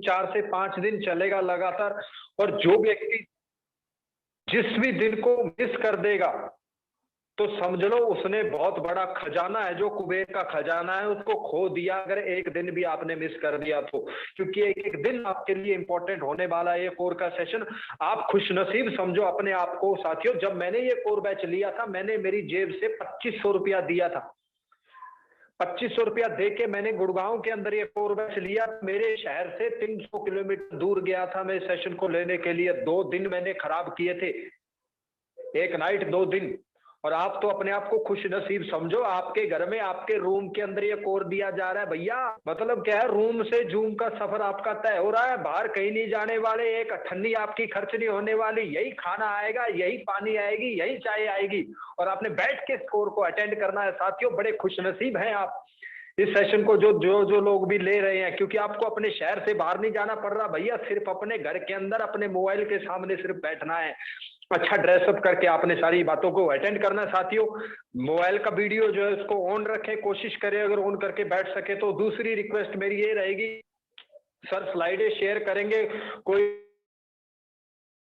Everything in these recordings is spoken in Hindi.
4 से 5 दिन चलेगा लगातार। और जो व्यक्ति जिस भी दिन को मिस कर देगा तो समझ लो उसने बहुत बड़ा खजाना है, जो कुबेर का खजाना है, उसको खो दिया, अगर एक दिन भी आपने मिस कर दिया तो। क्योंकि एक एक दिन आपके लिए इंपॉर्टेंट होने वाला है ये कोर का सेशन। आप खुशनसीब समझो अपने आप को साथियों। जब मैंने ये कोर बैच लिया था, मैंने मेरी जेब से 2500 रुपया दिया था। 2500 रुपया दे के मैंने गुड़गांव के अंदर ये कोर बैच लिया। मेरे शहर से 300 किलोमीटर दूर गया था मैं सेशन को लेने के लिए। 2 दिन मैंने खराब किए थे, 1 नाइट 2 दिन। और आप तो अपने आप को खुश नसीब समझो, आपके घर में आपके रूम के अंदर ये कोर दिया जा रहा है भैया। मतलब क्या है, रूम से जूम का सफर आपका तय हो रहा है, बाहर कहीं नहीं जाने वाले, एक अठन्नी आपकी खर्च नहीं होने वाली, यही खाना आएगा, यही पानी आएगी, यही चाय आएगी, और आपने बैठ के इस कोर को अटेंड करना है साथियों। बड़े खुश नसीब हैं आप इस सेशन को जो जो जो लोग भी ले रहे हैं, क्योंकि आपको अपने शहर से बाहर नहीं जाना पड़ रहा भैया। सिर्फ अपने घर के अंदर अपने मोबाइल के सामने सिर्फ बैठना है, अच्छा ड्रेसअप करके आपने सारी बातों को अटेंड करना है साथियों। मोबाइल का वीडियो जो है उसको ऑन रखें, कोशिश करें अगर ऑन करके बैठ सके तो। दूसरी रिक्वेस्ट मेरी ये रहेगी, सर स्लाइडें शेयर करेंगे, कोई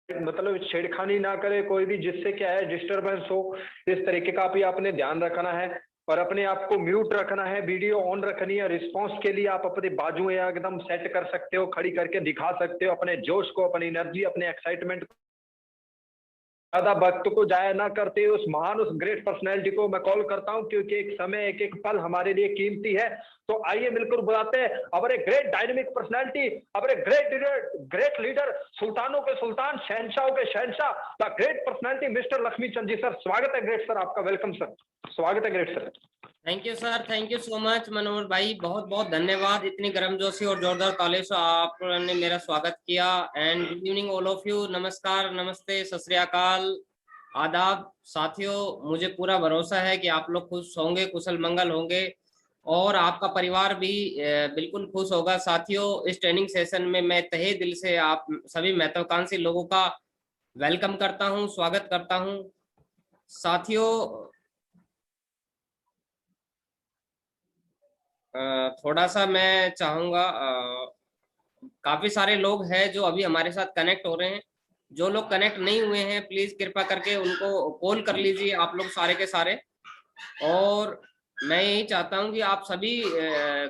मतलब छेड़खानी ना करे कोई भी, जिससे क्या है डिस्टरबेंस हो, इस तरीके का भी आपने ध्यान रखना है। और अपने आप को म्यूट रखना है, वीडियो ऑन रखनी है। रिस्पांस के लिए आप अपने बाजुएं एकदम सेट कर सकते हो, खड़ी करके दिखा सकते हो अपने जोश को, अपनी एनर्जी, अपने एक्साइटमेंट। ज्यादा वक्त को जाया ना करते उस महान, उस ग्रेट पर्सनैलिटी को मैं कॉल करता हूं, क्योंकि एक समय, एक एक पल हमारे लिए कीमती है। तो आइए मिलकर बुलाते हैं our great dynamic personality, our great leader, सुल्तानों के सुल्तान, शहनशाहों के शहनशाह, the great personality mister Lakshmi Chand ji. Sir स्वागत है ग्रेट सर, आपका वेलकम सर, स्वागत है great sir. Thank you sir, thank you so much Manohar भाई, बहुत बहुत धन्यवाद। इतनी गर्मजोशी और जोरदार तालियों से आपने मेरा स्वागत किया। And good evening all of you, नमस्कार, नमस्ते, सत श्री अकाल, आदाब साथियों। मुझे पूरा भरोसा है कि आप लोग खुश होंगे, कुशल मंगल होंगे, और आपका परिवार भी बिल्कुल खुश होगा साथियों। इस ट्रेनिंग सेशन में मैं तहे दिल से आप सभी महत्वाकांक्षी लोगों का वेलकम करता हूं, स्वागत करता हूं साथियों। थोड़ा सा मैं चाहूंगा, काफी सारे लोग हैं जो अभी हमारे साथ कनेक्ट हो रहे हैं। जो लोग कनेक्ट नहीं हुए हैं प्लीज कृपया करके उनको कॉल कर लीजिए आप लोग सारे के सारे। और मैं यही चाहता हूं कि आप सभी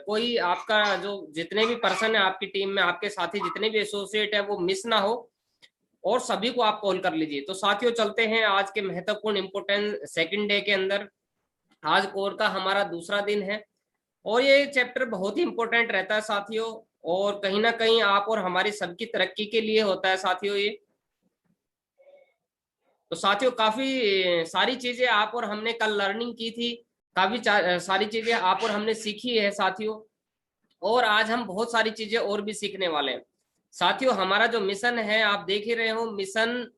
कोई आपका जो जितने भी पर्सन है आपकी टीम में, आपके साथी जितने भी एसोसिएट है, वो मिस ना हो, और सभी को आप कॉल कर लीजिए। तो साथियों चलते हैं आज के महत्वपूर्ण इंपोर्टेंट सेकंड डे के अंदर। आज कोर का हमारा दूसरा दिन है और ये चैप्टर बहुत ही इंपॉर्टेंट रहता है साथियों, और कहीं ना कहीं आप और हमारी सबकी तरक्की के लिए होता है साथियों ये। तो साथियों काफी सारी चीजें आप और हमने कल लर्निंग की थी, काफी सारी चीजें आप और हमने सीखी है साथियों, और आज हम बहुत सारी चीजें और भी सीखने वाले हैं साथियों। हमारा जो मिशन है आप देख ही रहे हो, मिशन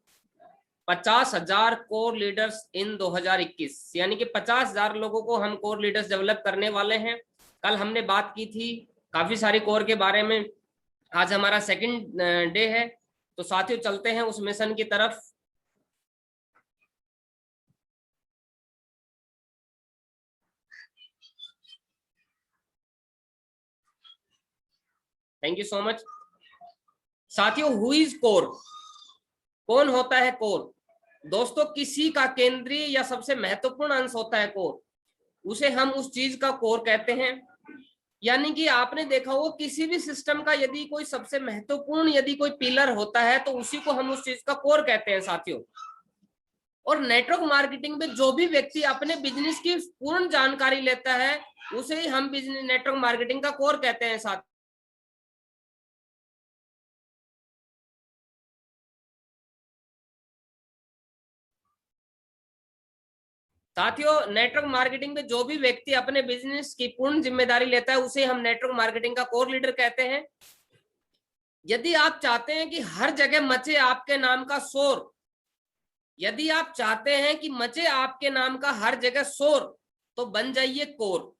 50,000 कोर लीडर्स इन 2021, यानी कि 50,000 लोगों को हम कोर लीडर्स डेवलप करने वाले हैं। कल हमने बात की थी काफी सारी कोर के बारे में, आज हमारा सेकंड डे है। तो साथियों चलते हैं उस मिशन की तरफ। थैंक यू सो मच साथियों। हु इज कोर, कौन होता है कोर? दोस्तों किसी का केंद्रीय या सबसे महत्वपूर्ण अंश होता है कोर, उसे हम उस चीज का कोर कहते हैं। यानी कि आपने देखा हो किसी भी सिस्टम का यदि कोई सबसे महत्वपूर्ण यदि कोई पिलर होता है तो उसी को हम उस चीज का कोर कहते हैं साथियों। और नेटवर्क मार्केटिंग में जो भी व्यक्ति अपने बिजनेस की पूर्ण जानकारी लेता है उसे ही हम बिजनेस नेटवर्क मार्केटिंग का कोर कहते हैं साथियों। नेटवर्क मार्केटिंग में जो भी व्यक्ति अपने बिजनेस की पूर्ण जिम्मेदारी लेता है उसे हम नेटवर्क मार्केटिंग का कोर लीडर कहते हैं। यदि आप चाहते हैं कि हर जगह मचे आपके नाम का शोर, यदि आप चाहते हैं कि मचे आपके नाम का हर जगह शोर, तो बन जाइए कोर।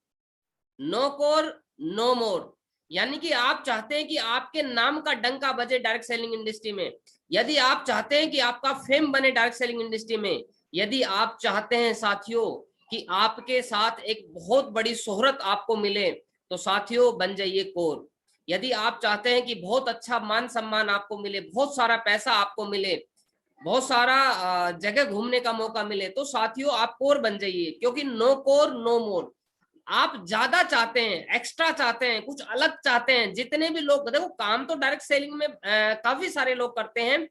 नो कोर नो मोर, यानी कि आप चाहते हैं कि आपके नाम का डंका बजे डायरेक्ट सेलिंग इंडस्ट्री में, यदि आप चाहते हैं कि आपका फेम बने डायरेक्ट सेलिंग इंडस्ट्री में, यदि आप चाहते हैं साथियों कि आपके साथ एक बहुत बड़ी शोहरत आपको मिले, तो साथियों बन जाइए कोर। यदि आप चाहते हैं कि बहुत अच्छा मान सम्मान आपको मिले, बहुत सारा पैसा आपको मिले, बहुत सारा जगह घूमने का मौका मिले, तो साथियों आप कोर बन जाइए, क्योंकि नो कोर नो मोर। आप ज्यादा चाहते हैं, एक्स्ट्रा चाहते हैं, कुछ अलग चाहते हैं। जितने भी लोग, देखो काम तो डायरेक्ट सेलिंग में काफी सारे लोग करते हैं,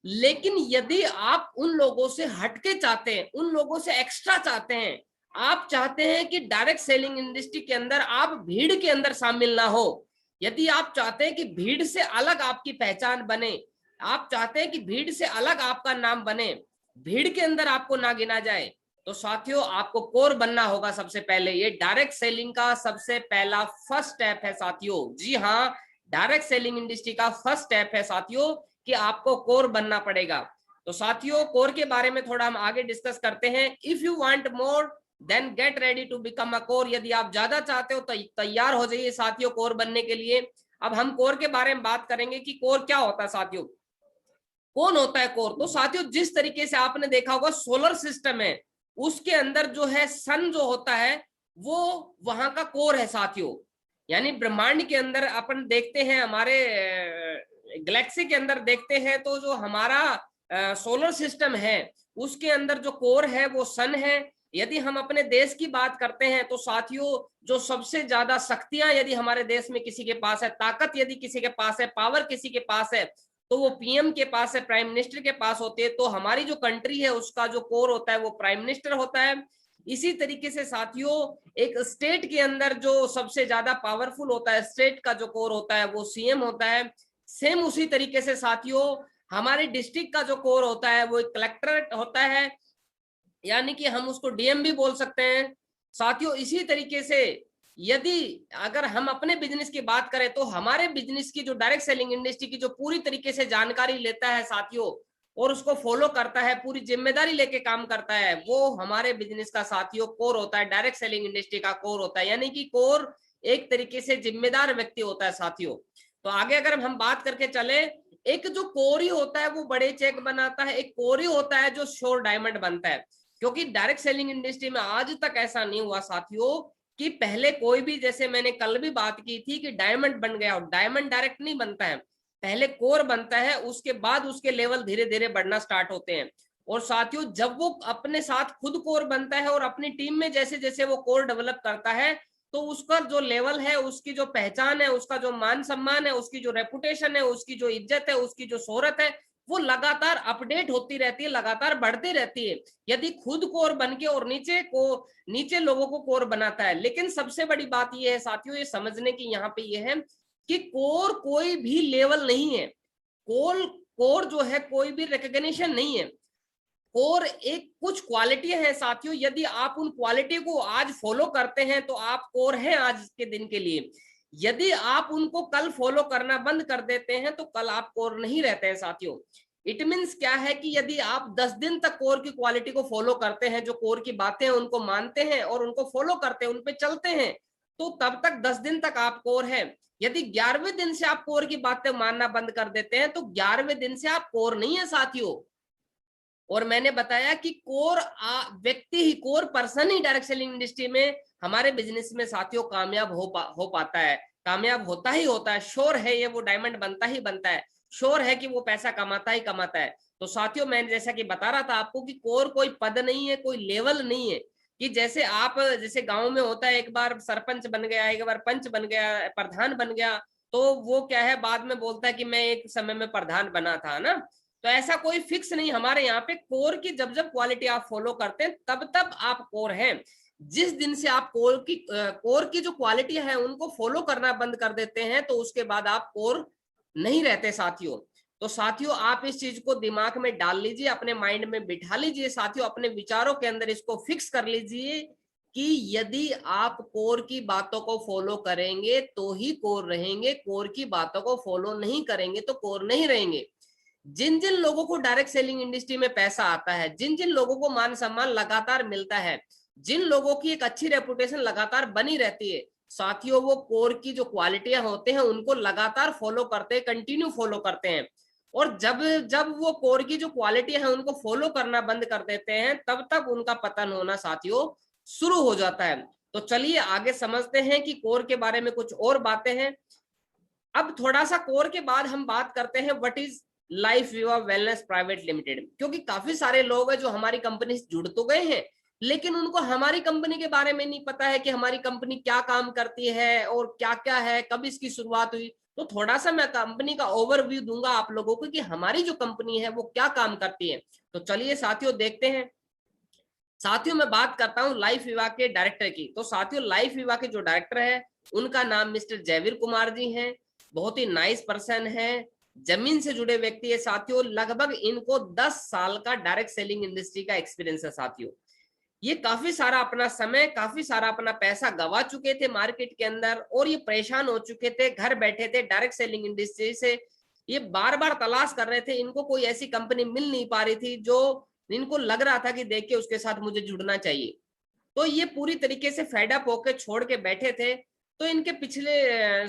लेकिन यदि आप उन लोगों से हटके चाहते हैं, उन लोगों से एक्स्ट्रा चाहते हैं, आप चाहते हैं कि डायरेक्ट सेलिंग इंडस्ट्री के अंदर आप भीड़ के अंदर शामिल ना हो, यदि आप चाहते हैं कि भीड़ से अलग आपकी पहचान बने, आप चाहते हैं कि भीड़ से अलग आपका नाम बने, भीड़ के अंदर आपको ना गिना जाए, तो साथियों आपको कोर बनना होगा सबसे पहले। ये डायरेक्ट सेलिंग का सबसे पहला फर्स्ट स्टेप है साथियों। जी हाँ, डायरेक्ट सेलिंग इंडस्ट्री का फर्स्ट स्टेप है साथियों कि आपको कोर बनना पड़ेगा। तो साथियों कोर के बारे में थोड़ा हम आगे डिस्कस करते हैं। If you want more then get ready to become a core. यदि आप ज्यादा चाहते हो तो तैयार हो जाइए साथियों कोर बनने के लिए। अब हम कोर के बारे में बात करेंगे कि कोर क्या होता है साथियों, कौन होता है कोर। तो साथियों जिस तरीके से आपने देखा होगा सोलर सिस्टम है, उसके अंदर जो है सन जो होता है वो वहां का कोर है साथियों। यानी ब्रह्मांड के अंदर अपन देखते हैं, हमारे गैलेक्सी के अंदर देखते हैं, तो जो हमारा सोलर सिस्टम है उसके अंदर जो कोर है वो सन है। यदि हम अपने देश की बात करते हैं तो साथियों जो सबसे ज्यादा शक्तियां यदि हमारे देश में किसी के पास है, ताकत यदि किसी के पास है, पावर किसी के पास है, तो वो पीएम के पास है, प्राइम मिनिस्टर के पास होती है। तो हमारी जो कंट्री है उसका जो कोर होता है वो प्राइम मिनिस्टर होता है। इसी तरीके से साथियों एक स्टेट के अंदर जो सबसे ज्यादा पावरफुल होता है, स्टेट का जो कोर होता है वो सीएम होता है। सेम उसी तरीके से साथियों हमारे डिस्ट्रिक्ट का जो कोर होता है वो एक कलेक्टरेट होता है, यानी कि हम उसको डीएम भी बोल सकते हैं साथियों। इसी तरीके से यदि अगर हम अपने बिजनेस की बात करें तो हमारे बिजनेस की जो डायरेक्ट सेलिंग इंडस्ट्री की जो पूरी तरीके से जानकारी लेता है साथियों और उसको फॉलो करता है, पूरी जिम्मेदारी लेके काम करता है, वो हमारे बिजनेस का साथियों कोर होता है, डायरेक्ट सेलिंग इंडस्ट्री का कोर होता है। यानी कि कोर एक तरीके से जिम्मेदार व्यक्ति होता है साथियों। तो आगे अगर हम बात करके चले, एक जो कोरी होता है वो बड़े चेक बनाता है, एक कोरी होता है जो श्योर डायमंड बनता है। क्योंकि डायरेक्ट सेलिंग इंडस्ट्री में आज तक ऐसा नहीं हुआ साथियों कि पहले कोई भी, जैसे मैंने कल भी बात की थी कि डायमंड बन गया, और डायमंड डायरेक्ट नहीं बनता है, पहले कोर बनता है, उसके बाद उसके लेवल धीरे धीरे बढ़ना स्टार्ट होते हैं। और साथियों जब वो अपने साथ खुद कोर बनता है और अपनी टीम में जैसे जैसे वो कोर डेवलप करता है, तो उसका जो लेवल है, उसकी जो पहचान है, उसका जो मान सम्मान है, उसकी जो रेपुटेशन है, उसकी जो इज्जत है, उसकी जो शोहरत है, वो लगातार अपडेट होती रहती है, लगातार बढ़ती रहती है। यदि खुद कोर बन के और नीचे लोगों को कोर बनाता है। लेकिन सबसे बड़ी बात यह है साथियों, ये समझने की यहाँ पे ये है कि कोर कोई भी लेवल नहीं है, कोर जो है कोई भी रिकॉग्निशन नहीं है। कोर एक कुछ क्वालिटी है साथियों, यदि आप उन क्वालिटी को आज फॉलो करते हैं तो आप कोर हैं आज के दिन के लिए। यदि आप उनको कल फॉलो करना बंद कर देते हैं तो कल आप कोर नहीं रहते हैं साथियों। इट मीन्स क्या है कि यदि आप 10 दिन तक कोर की क्वालिटी को फॉलो करते हैं, जो कोर की बातें हैं उनको मानते हैं और उनको फॉलो करते हैं, उन पे चलते हैं, तो तब तक 10 दिन तक आप कोर हैं। यदि 11वें दिन से आप कोर की बातें मानना बंद कर देते हैं तो 11वें दिन से आप कोर नहीं है साथियों। और मैंने बताया कि कोर व्यक्ति ही, कोर पर्सन ही डायरेक्ट सेलिंग इंडस्ट्री में हमारे बिजनेस में साथियों कामयाब हो पाता है, कामयाब होता ही होता है। श्योर है ये, वो डायमंड बनता ही बनता है, श्योर है कि वो पैसा कमाता ही कमाता है। तो साथियों मैंने जैसा कि बता रहा था आपको कि कोर कोई पद नहीं है, कोई लेवल नहीं है कि जैसे आप, जैसे गांव में होता है, एक बार सरपंच बन गया, एक बार पंच बन गया, प्रधान बन गया, तो वो क्या है बाद में बोलता है कि मैं एक समय में प्रधान बना था ना। तो ऐसा कोई फिक्स नहीं हमारे यहाँ पे। कोर की जब जब क्वालिटी आप फॉलो करते हैं तब तब आप कोर हैं। जिस दिन से आप कोर की जो क्वालिटी है उनको फॉलो करना बंद कर देते हैं तो उसके बाद आप कोर नहीं रहते साथियों। तो साथियों आप इस चीज को दिमाग में डाल लीजिए, अपने माइंड में बिठा लीजिए साथियों, अपने विचारों के अंदर इसको फिक्स कर लीजिए कि यदि आप कोर की बातों को फॉलो करेंगे तो ही कोर रहेंगे, कोर की बातों को फॉलो नहीं करेंगे तो कोर नहीं रहेंगे। जिन जिन लोगों को डायरेक्ट सेलिंग इंडस्ट्री में पैसा आता है, जिन जिन लोगों को मान सम्मान लगातार मिलता है, जिन लोगों की एक अच्छी रेपुटेशन लगातार बनी रहती है साथियों, वो कोर की जो क्वालिटियां होते हैं उनको लगातार फॉलो करते हैं, कंटिन्यू फॉलो करते हैं। और जब जब वो कोर की जो क्वालिटी है उनको फॉलो करना बंद कर देते हैं तब तक उनका पतन होना साथियों शुरू हो जाता है। तो चलिए आगे समझते हैं कि कोर के बारे में कुछ और बातें हैं। अब थोड़ा सा कोर के बाद हम बात करते हैं व्हाट इज लाइफ विवा वेलनेस प्राइवेट लिमिटेड, क्योंकि काफी सारे लोग हैं जो हमारी कंपनी से जुड़ तो गए हैं लेकिन उनको हमारी कंपनी के बारे में नहीं पता है कि हमारी कंपनी क्या काम करती है और क्या क्या है, कब इसकी शुरुआत हुई। तो थोड़ा सा मैं कंपनी का ओवरव्यू दूंगा आप लोगों को कि हमारी जो कंपनी है वो क्या काम करती है। तो चलिए साथियों देखते हैं। साथियों मैं बात करता हूं लाइफ विभाग के डायरेक्टर की। तो साथियों लाइफ विभाग के जो डायरेक्टर है उनका नाम मिस्टर जयवीर कुमार जी हैं। बहुत ही नाइस पर्सन है, जमीन से जुड़े व्यक्ति है साथियों। लगभग इनको 10 साल का डायरेक्ट सेलिंग इंडस्ट्री का एक्सपीरियंस है साथियों। ये काफी सारा अपना समय, काफी सारा अपना पैसा गवा चुके थे मार्केट के अंदर और ये परेशान हो चुके थे, घर बैठे थे डायरेक्ट सेलिंग इंडस्ट्री से। ये बार बार तलाश कर रहे थे, इनको कोई ऐसी कंपनी मिल नहीं पा रही थी जो इनको लग रहा था कि देख के उसके साथ मुझे जुड़ना चाहिए। तो ये पूरी तरीके से फेड अप होके छोड़ के बैठे थे। तो इनके पिछले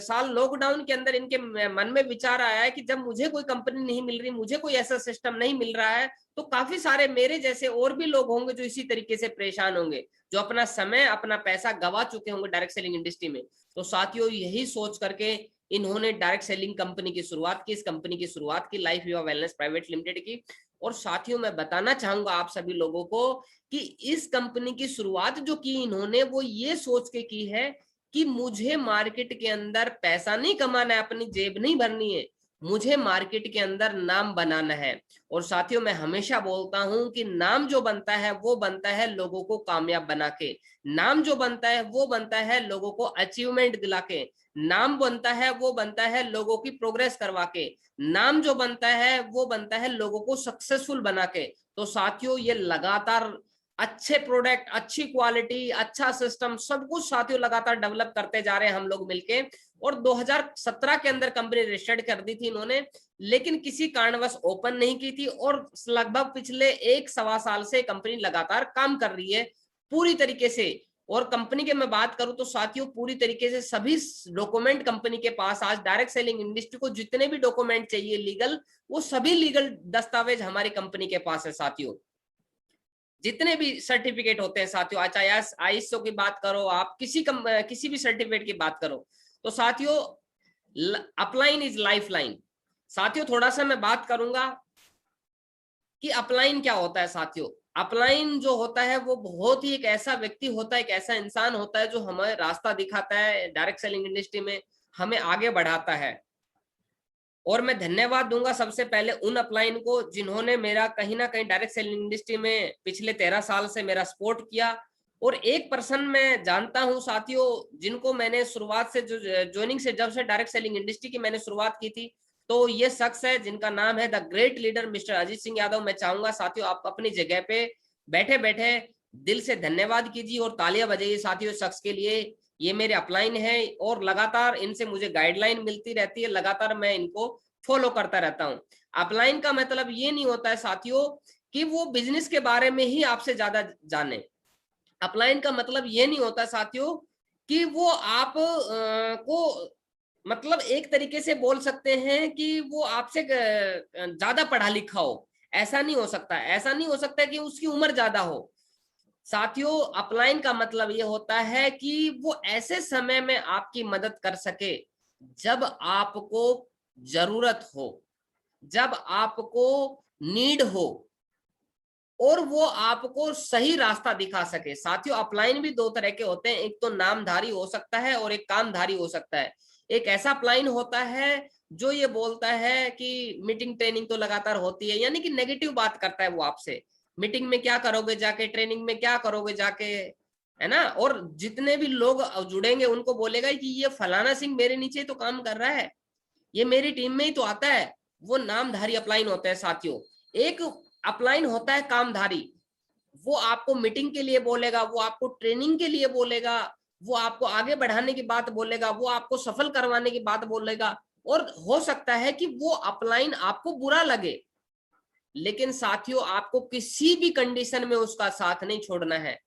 साल लॉकडाउन के अंदर इनके मन में विचार आया है कि जब मुझे कोई कंपनी नहीं मिल रही, मुझे कोई ऐसा सिस्टम नहीं मिल रहा है, तो काफी सारे मेरे जैसे और भी लोग होंगे जो इसी तरीके से परेशान होंगे, जो अपना समय अपना पैसा गवा चुके होंगे डायरेक्ट सेलिंग इंडस्ट्री में। तो साथियों यही सोच करके इन्होंने डायरेक्ट सेलिंग कंपनी की शुरुआत की, इस कंपनी की शुरुआत की लाइफ विवा वेलनेस प्राइवेट लिमिटेड की। और साथियों मैं बताना चाहूंगा आप सभी लोगों को कि इस कंपनी की शुरुआत जो की इन्होंने वो ये सोच के की है कि मुझे मार्केट के अंदर पैसा नहीं कमाना है, अपनी जेब नहीं भरनी है, मुझे मार्केट के अंदर नाम बनाना है। और साथियों मैं हमेशा बोलता हूं कि नाम जो बनता है वो बनता है लोगों को कामयाब बना के, नाम जो बनता है वो बनता है लोगों को अचीवमेंट दिला के, नाम बनता है वो बनता है लोगों की प्रोग्रेस करवा के, नाम जो बनता है वो बनता है लोगों को सक्सेसफुल बना के। तो साथियों ये लगातार अच्छे प्रोडक्ट, अच्छी क्वालिटी, अच्छा सिस्टम, सब कुछ साथियों लगातार डेवलप करते जा रहे हैं हम लोग मिलके। और 2017 के अंदर कंपनी रजिस्टर्ड कर दी थी इन्होंने, लेकिन किसी कारणवश ओपन नहीं की थी। और लगभग पिछले 1-1.25 साल से कंपनी लगातार काम कर रही है पूरी तरीके से। और कंपनी के मैं बात करूं तो साथियों पूरी तरीके से सभी डॉक्यूमेंट कंपनी के पास आज डायरेक्ट सेलिंग इंडस्ट्री को जितने भी डॉक्यूमेंट चाहिए लीगल, वो सभी लीगल दस्तावेज हमारी कंपनी के पास है साथियों। जितने भी सर्टिफिकेट होते हैं साथियों, चाहे आईएसओ की बात करो, आप किसी भी सर्टिफिकेट की बात करो। तो साथियों अपलाइन इज लाइफ लाइन। साथियों थोड़ा सा मैं बात करूंगा कि अपलाइन क्या होता है साथियों। अपलाइन जो होता है वो बहुत ही एक ऐसा व्यक्ति होता है, एक ऐसा इंसान होता है जो हमें रास्ता दिखाता है डायरेक्ट सेलिंग इंडस्ट्री में, हमें आगे बढ़ाता है। और मैं धन्यवाद दूंगा सबसे पहले उन अपलाइन को जिन्होंने मेरा कहीं ना कहीं डायरेक्ट सेलिंग इंडस्ट्री में पिछले 13 साल से मेरा सपोर्ट किया। और एक पर्सन मैं जानता हूं साथियों जिनको मैंने शुरुआत से जो ज्वाइनिंग से जब से डायरेक्ट सेलिंग इंडस्ट्री की मैंने शुरुआत की थी, तो ये शख्स है जिनका नाम है the great leader mister Ajit Singh Yadav. मैं चाहूंगा साथियों आप अपनी जगह पे बैठे बैठे दिल से धन्यवाद कीजिए और तालियां बजाइए साथियों शख्स के लिए। ये मेरे अपलाइन है और लगातार इनसे मुझे गाइडलाइन मिलती रहती है, लगातार मैं इनको फॉलो करता रहता हूं। अपलाइन का मतलब ये नहीं होता है साथियों कि वो बिजनेस के बारे में ही आपसे ज्यादा जाने। अपलाइन का मतलब ये नहीं होता साथियों कि वो आप को मतलब एक तरीके से बोल सकते हैं कि वो आपसे ज्यादा पढ़ा लिखा हो, ऐसा नहीं हो सकता। ऐसा नहीं हो सकता कि उसकी उम्र ज्यादा हो। साथियों अपलाइन का मतलब ये होता है कि वो ऐसे समय में आपकी मदद कर सके जब आपको जरूरत हो, जब आपको नीड हो, और वो आपको सही रास्ता दिखा सके। साथियों अपलाइन भी 2 तरह के होते हैं, एक तो नामधारी हो सकता है और एक कामधारी हो सकता है। एक ऐसा अपलाइन होता है जो ये बोलता है कि मीटिंग ट्रेनिंग तो लगातार होती है, यानी कि नेगेटिव बात करता है वो आपसे, मीटिंग में क्या करोगे जाके, ट्रेनिंग में क्या करोगे जाके, है ना। और जितने भी लोग जुड़ेंगे उनको बोलेगा कि ये फलाना सिंह मेरे नीचे तो काम कर रहा है, ये मेरी टीम में ही तो आता है। वो नामधारी अपलाइन होता है साथियों। एक अपलाइन होता है कामधारी, वो आपको मीटिंग के लिए बोलेगा, वो आपको ट्रेनिंग के लिए बोलेगा, वो आपको आगे बढ़ाने की बात बोलेगा, वो आपको सफल करवाने की बात बोलेगा। और हो सकता है कि वो अपलाइन आपको बुरा लगे, लेकिन साथियों आपको किसी भी कंडीशन में उसका साथ नहीं छोड़ना है।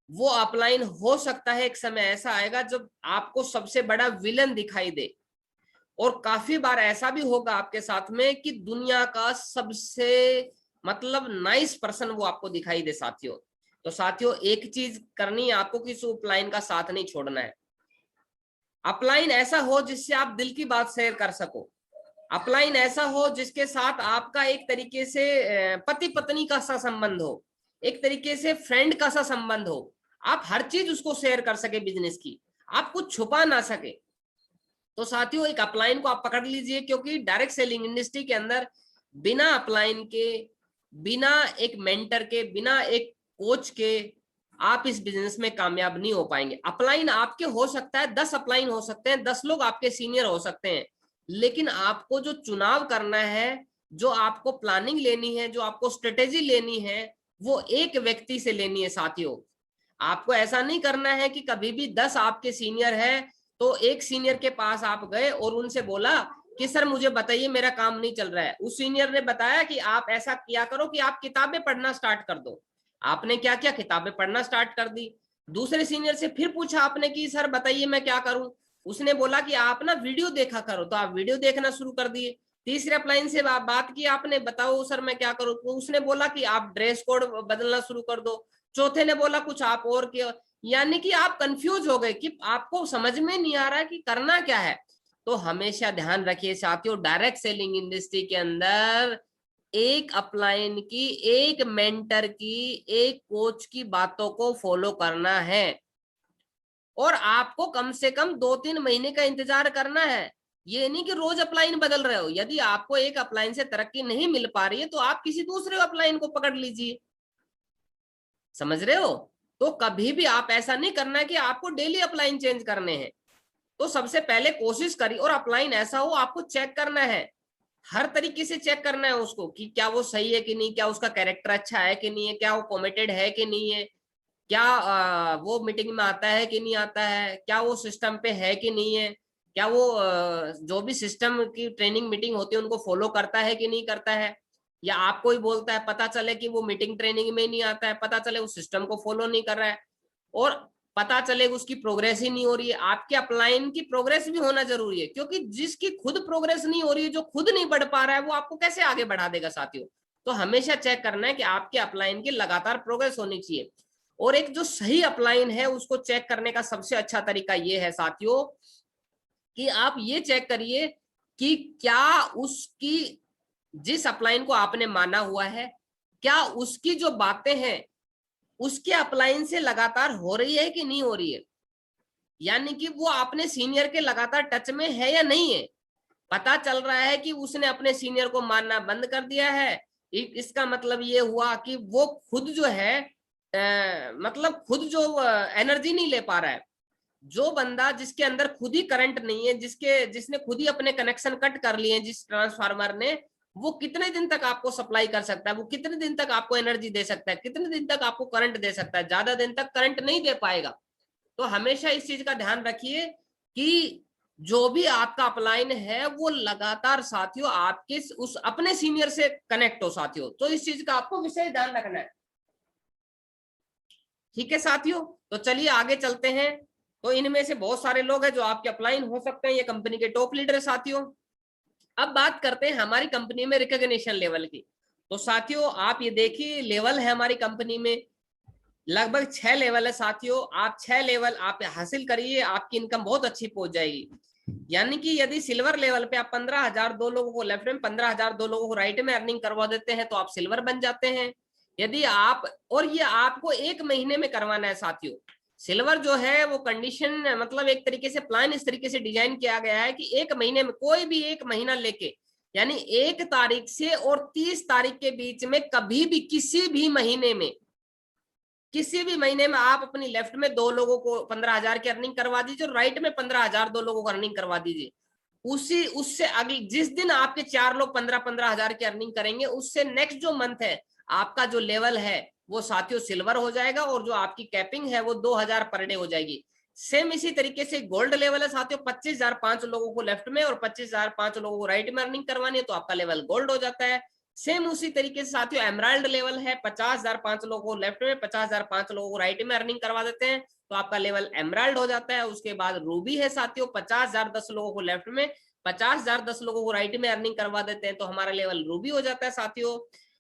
वो अपलाइन हो सकता है एक समय ऐसा आएगा जब आपको सबसे बड़ा विलन दिखाई दे, और काफी बार ऐसा भी होगा आपके साथ में कि दुनिया का सबसे मतलब नाइस पर्सन वो आपको दिखाई दे साथियों। तो साथियों एक चीज करनी है आपको कि उस अपलाइन का साथ नहीं छोड़ना है। अपलाइन ऐसा हो जिससे आप दिल की बात शेयर कर सको, अपलाइन ऐसा हो जिसके साथ आपका एक तरीके से पति पत्नी का सा संबंध हो, एक तरीके से फ्रेंड का सा संबंध हो, आप हर चीज उसको शेयर कर सके बिजनेस की, आप कुछ छुपा ना सके। तो साथियों एक अपलाइन को आप पकड़ लीजिए, क्योंकि डायरेक्ट सेलिंग इंडस्ट्री के अंदर बिना अपलाइन के, बिना एक मेंटर के, बिना एक कोच के आप इस बिजनेस में कामयाब नहीं हो पाएंगे। अपलाइन आपके हो सकता है 10 अपलाइन हो सकते हैं, 10 लोग आपके सीनियर हो सकते हैं, लेकिन आपको जो चुनाव करना है, जो आपको प्लानिंग लेनी है, जो आपको स्ट्रेटेजी लेनी है, वो एक व्यक्ति से लेनी है साथियों। आपको ऐसा नहीं करना है कि कभी भी 10 आपके सीनियर है तो एक सीनियर के पास आप गए और उनसे बोला कि सर मुझे बताइए मेरा काम नहीं चल रहा है। उस सीनियर ने बताया कि आप ऐसा किया करो कि आप किताबें पढ़ना स्टार्ट कर दो। आपने क्या किया, किताबें पढ़ना स्टार्ट कर दी। दूसरे सीनियर से फिर पूछा आपने कि सर बताइए मैं क्या करूं। उसने बोला कि आप ना वीडियो देखा करो, तो आप वीडियो देखना शुरू कर दिए। तीसरे अपलाइन से बात की आपने, बताओ सर मैं क्या करूं, तो उसने बोला कि आप ड्रेस कोड बदलना शुरू कर दो। चौथे ने बोला कुछ आप और किया, यानी कि आप कंफ्यूज हो गए कि आपको समझ में नहीं आ रहा है कि करना क्या है। तो हमेशा ध्यान रखिए साथियों, डायरेक्ट सेलिंग इंडस्ट्री के अंदर एक अपलाइन की, एक मेंटर की, एक कोच की बातों को फॉलो करना है, और आपको कम से कम 2-3 महीने का इंतजार करना है। ये नहीं कि रोज अपलाइन बदल रहे हो। यदि आपको एक अपलाइन से तरक्की नहीं मिल पा रही है तो आप किसी दूसरे अपलाइन को पकड़ लीजिए, समझ रहे हो। तो कभी भी आप ऐसा नहीं करना है कि आपको डेली अपलाइन चेंज करने हैं। तो सबसे पहले कोशिश करिए, और अपलाइन ऐसा हो आपको चेक करना है, हर तरीके से चेक करना है उसको कि क्या वो सही है कि नहीं, क्या उसका कैरेक्टर अच्छा है कि नहीं है, क्या वो कमिटेड है कि नहीं है, क्या वो मीटिंग में आता है कि नहीं आता है, क्या वो सिस्टम पे है कि नहीं है, क्या वो जो भी सिस्टम की ट्रेनिंग मीटिंग होती है उनको फॉलो करता है कि नहीं करता है, या आपको ही बोलता है, पता चले कि वो मीटिंग ट्रेनिंग में नहीं आता है, पता चले वो सिस्टम को फॉलो नहीं कर रहा है, और पता चले उसकी प्रोग्रेस ही नहीं हो रही है। आपके अपलाइन की प्रोग्रेस भी होना जरूरी है, क्योंकि जिसकी खुद प्रोग्रेस नहीं हो रही है, जो खुद नहीं बढ़ पा रहा है, वो आपको कैसे आगे बढ़ा देगा साथियों। तो हमेशा चेक करना है कि आपके अपलाइन की लगातार प्रोग्रेस होनी चाहिए। और एक जो सही अपलाइन है उसको चेक करने का सबसे अच्छा तरीका ये है साथियों कि आप ये चेक करिए कि क्या उसकी, जिस अपलाइन को आपने माना हुआ है, क्या उसकी जो बातें हैं उसके अपलाइन से लगातार हो रही है कि नहीं हो रही है, यानी कि वो अपने सीनियर के लगातार टच में है या नहीं है। पता चल रहा है कि उसने अपने सीनियर को मानना बंद कर दिया है, इसका मतलब ये हुआ कि वो खुद जो है मतलब खुद जो एनर्जी नहीं ले पा रहा है। जो बंदा जिसके अंदर खुद ही करंट नहीं है, जिसने खुद ही अपने कनेक्शन कट कर लिए हैं जिस ट्रांसफार्मर ने, वो कितने दिन तक आपको सप्लाई कर सकता है, वो कितने दिन तक आपको एनर्जी दे सकता है, कितने दिन तक आपको करंट दे सकता है, ज्यादा दिन तक करंट नहीं दे पाएगा। तो हमेशा इस चीज का ध्यान रखिए कि जो भी आपका अपलाइन है वो लगातार साथियों आपके उस अपने सीनियर से कनेक्ट हो साथियों। तो इस चीज का आपको विशेष ध्यान रखना है। ठीक है साथियों, तो चलिए आगे चलते हैं। तो इनमें से बहुत सारे लोग हैं जो आपके अपलाइन हो सकते हैं, ये कंपनी के टॉप लीडर है साथियों। अब बात करते हैं हमारी कंपनी में रिकॉग्निशन लेवल की। तो साथियों आप ये देखिए, लेवल है हमारी कंपनी में लगभग 6 लेवल है साथियों। आप 6 लेवल आप हासिल करिए, आपकी इनकम बहुत अच्छी पहुंच जाएगी। यानी कि यदि सिल्वर लेवल पे आप 15,000 2 लोगों को लेफ्ट में, 15,000 2 लोगों को राइट में अर्निंग करवा देते हैं तो आप सिल्वर बन जाते हैं। यदि आप, और ये आपको 1 महीने में करवाना है साथियों। सिल्वर जो है वो कंडीशन, मतलब एक तरीके से प्लान इस तरीके से डिजाइन किया गया है कि 1 महीने में, कोई भी 1 महीना लेके, यानी 1 तारीख से और 30 तारीख के बीच में कभी भी किसी भी महीने में, किसी भी महीने में आप अपनी लेफ्ट में 2 लोगों को 15,000 की अर्निंग करवा दीजिए और राइट में 15,000 2 लोगों को अर्निंग करवा दीजिए। उससे अगले जिस दिन आपके 4 लोग 15,000 की अर्निंग करेंगे, उससे नेक्स्ट जो मंथ है आपका जो लेवल है वो साथियों सिल्वर हो जाएगा, और जो आपकी कैपिंग है वो 2,000 पर डे हो जाएगी। सेम इसी तरीके से गोल्ड लेवल है साथियों, 25,000 5 लोगों को लेफ्ट में और 25,000 5 लोगों को राइट में अर्निंग करवानी है तो आपका लेवल गोल्ड हो जाता है। सेम उसी तरीके से साथियों एमराल्ड लेवल है, 50,000 5 लोगों को लेफ्ट में, 50,000 5 लोगों को राइट में अर्निंग करवा देते हैं तो आपका लेवल एमराल्ड हो जाता है। उसके बाद रूबी है साथियों, 50,000 10 लोगों को लेफ्ट में, 50,000 10 लोगों को राइट में अर्निंग करवा देते हैं तो हमारा लेवल रूबी हो जाता है साथियों।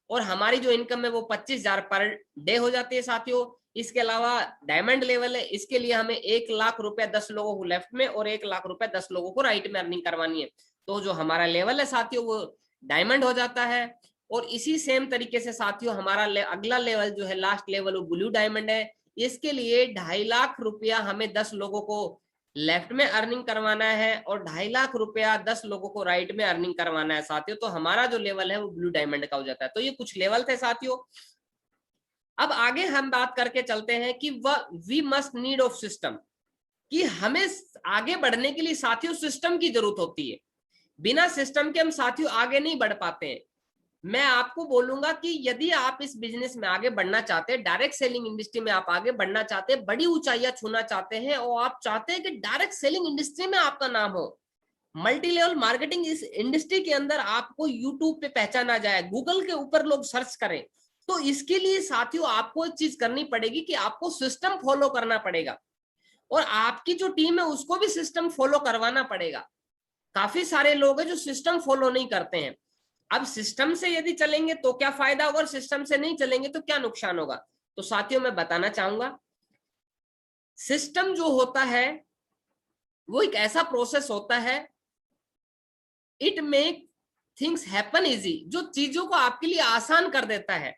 और हमारी जो इनकम है वो 25,000 पर डे हो जाती है साथियों। इसके अलावा डायमंड लेवल है, इसके लिए हमें 1 लाख रुपया 10 लोगों को लेफ्ट में और 1 लाख रुपया 10 लोगों को राइट में अर्निंग करवानी है। तो जो हमारा लेवल है साथियों वो डायमंड हो जाता है। और इसी सेम तरीके से साथियों हमारा अगला लेवल जो है लास्ट लेवल वो ब्लू डायमंड है। इसके लिए 2.5 लाख रुपया हमें 10 लोगों को लेफ्ट में अर्निंग करवाना है और 2.5 लाख रुपया 10 लोगों को राइट में अर्निंग करवाना है साथियों। तो हमारा जो लेवल है वो ब्लू डायमंड का हो जाता है। तो ये कुछ लेवल थे साथियों। अब आगे हम बात करके चलते हैं कि we must need of system, कि हमें आगे बढ़ने के लिए साथियों सिस्टम की जरूरत होती है। बिना सिस्टम के हम साथियों आगे नहीं बढ़ पाते हैं। मैं आपको बोलूंगा कि यदि आप इस बिजनेस में आगे बढ़ना चाहते हैं, डायरेक्ट सेलिंग इंडस्ट्री में आप आगे बढ़ना चाहते हैं, बड़ी ऊंचाइयां छूना चाहते हैं और आप चाहते हैं कि डायरेक्ट सेलिंग इंडस्ट्री में आपका नाम हो, मल्टी लेवल मार्केटिंग इस इंडस्ट्री के अंदर आपको यूट्यूब पे पहचाना जाए, गूगल के ऊपर लोग सर्च करें, तो इसके लिए साथियों आपको एक चीज करनी पड़ेगी कि आपको सिस्टम फॉलो करना पड़ेगा और आपकी जो टीम है उसको भी सिस्टम फॉलो करवाना पड़ेगा। काफी सारे लोग हैं जो सिस्टम फॉलो नहीं करते हैं। अब सिस्टम से यदि चलेंगे तो क्या फायदा होगा और सिस्टम से नहीं चलेंगे तो क्या नुकसान होगा। तो साथियों मैं बताना चाहूंगा, सिस्टम जो होता है वो एक ऐसा प्रोसेस होता है, it make things happen easy, जो चीजों को आपके लिए आसान कर देता है।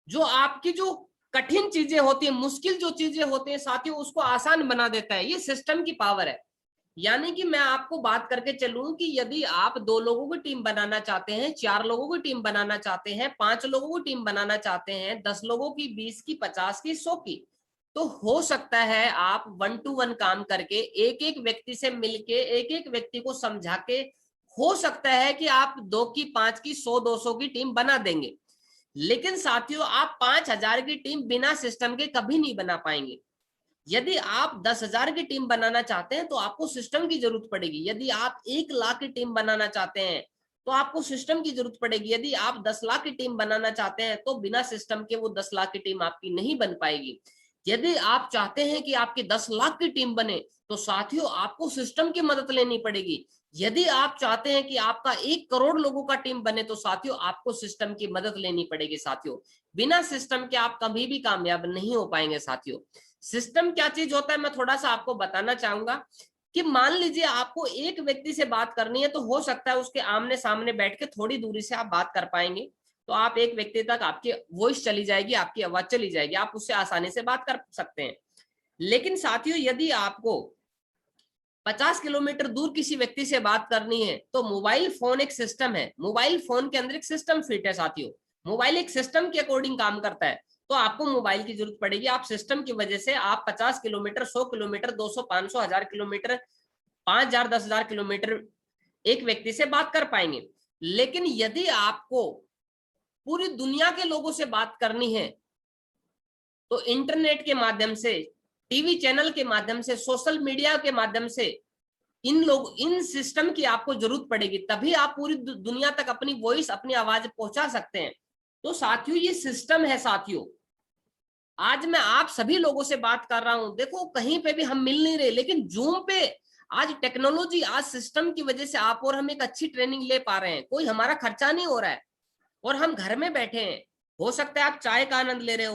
जो आपकी जो कठिन चीजें होती है, मुश्किल जो चीजें होती हैं साथियों, उसको आसान बना देता है। ये सिस्टम की पावर है। यानी कि मैं आपको बात करके चलूं कि यदि आप 2 लोगों की टीम बनाना चाहते हैं, 4 लोगों की टीम बनाना चाहते हैं, 5 लोगों की टीम बनाना चाहते हैं, 10 लोगों की, 20 की, 50 की, 100 की, तो हो सकता है आप 1 to 1 काम करके एक एक व्यक्ति से मिलके एक एक व्यक्ति को समझा के हो सकता है कि आप 2 की, 5 की, 100, 200 की टीम बना देंगे। लेकिन साथियों आप 5,000 की टीम बिना सिस्टम के कभी नहीं बना पाएंगे। यदि आप 10,000 की टीम बनाना चाहते हैं तो आपको सिस्टम की जरूरत पड़ेगी। यदि आप 1 लाख की टीम बनाना चाहते हैं तो आपको सिस्टम की जरूरत पड़ेगी। यदि आप 10 लाख की टीम बनाना चाहते हैं तो बिना सिस्टम के वो 10 लाख की टीम आपकी नहीं बन पाएगी। यदि आप चाहते हैं कि आपकी 10 लाख की टीम बने तो साथियों आपको सिस्टम की मदद लेनी पड़ेगी। यदि आप चाहते हैं कि आपका 1 करोड़ लोगों का टीम बने तो साथियों आपको सिस्टम की मदद लेनी पड़ेगी। साथियों बिना सिस्टम के आप कभी भी कामयाब नहीं हो पाएंगे। साथियों सिस्टम क्या चीज होता है मैं थोड़ा सा आपको बताना चाहूंगा कि मान लीजिए आपको एक व्यक्ति से बात करनी है, तो हो सकता है उसके आमने सामने बैठ के थोड़ी दूरी से आप बात कर पाएंगे, तो आप एक व्यक्ति तक आपकी वॉइस चली जाएगी, आपकी आवाज चली जाएगी, आप उससे आसानी से बात कर सकते हैं। लेकिन साथियों यदि आपको 50 किलोमीटर दूर किसी व्यक्ति से बात करनी है तो मोबाइल फोन एक सिस्टम है, मोबाइल फोन के अंदर एक सिस्टम फिट है। साथियों मोबाइल एक सिस्टम के अकॉर्डिंग काम करता है, तो आपको मोबाइल की जरूरत पड़ेगी। आप सिस्टम की वजह से आप 50 किलोमीटर, 100 किलोमीटर, 200, 500, 1000 किलोमीटर, 5,000, 10,000 किलोमीटर एक व्यक्ति से बात कर पाएंगे। लेकिन यदि आपको पूरी दुनिया के लोगों से बात करनी है तो इंटरनेट के माध्यम से, टीवी चैनल के माध्यम से, सोशल मीडिया के माध्यम से इन सिस्टम की आपको जरूरत पड़ेगी, तभी आप पूरी दुनिया तक अपनी वॉइस, अपनी आवाज पहुंचा सकते हैं। तो साथियों ये सिस्टम है। साथियों आज मैं आप सभी लोगों से बात कर रहा हूं, देखो कहीं पे भी हम मिल नहीं रहे, लेकिन जूम पे आज टेक्नोलॉजी, आज सिस्टम की वजह से आप और हम एक अच्छी ट्रेनिंग ले पा रहे हैं। कोई हमारा खर्चा नहीं हो रहा है और हम घर में बैठे हैं। हो सकता है आप चाय का आनंद ले रहे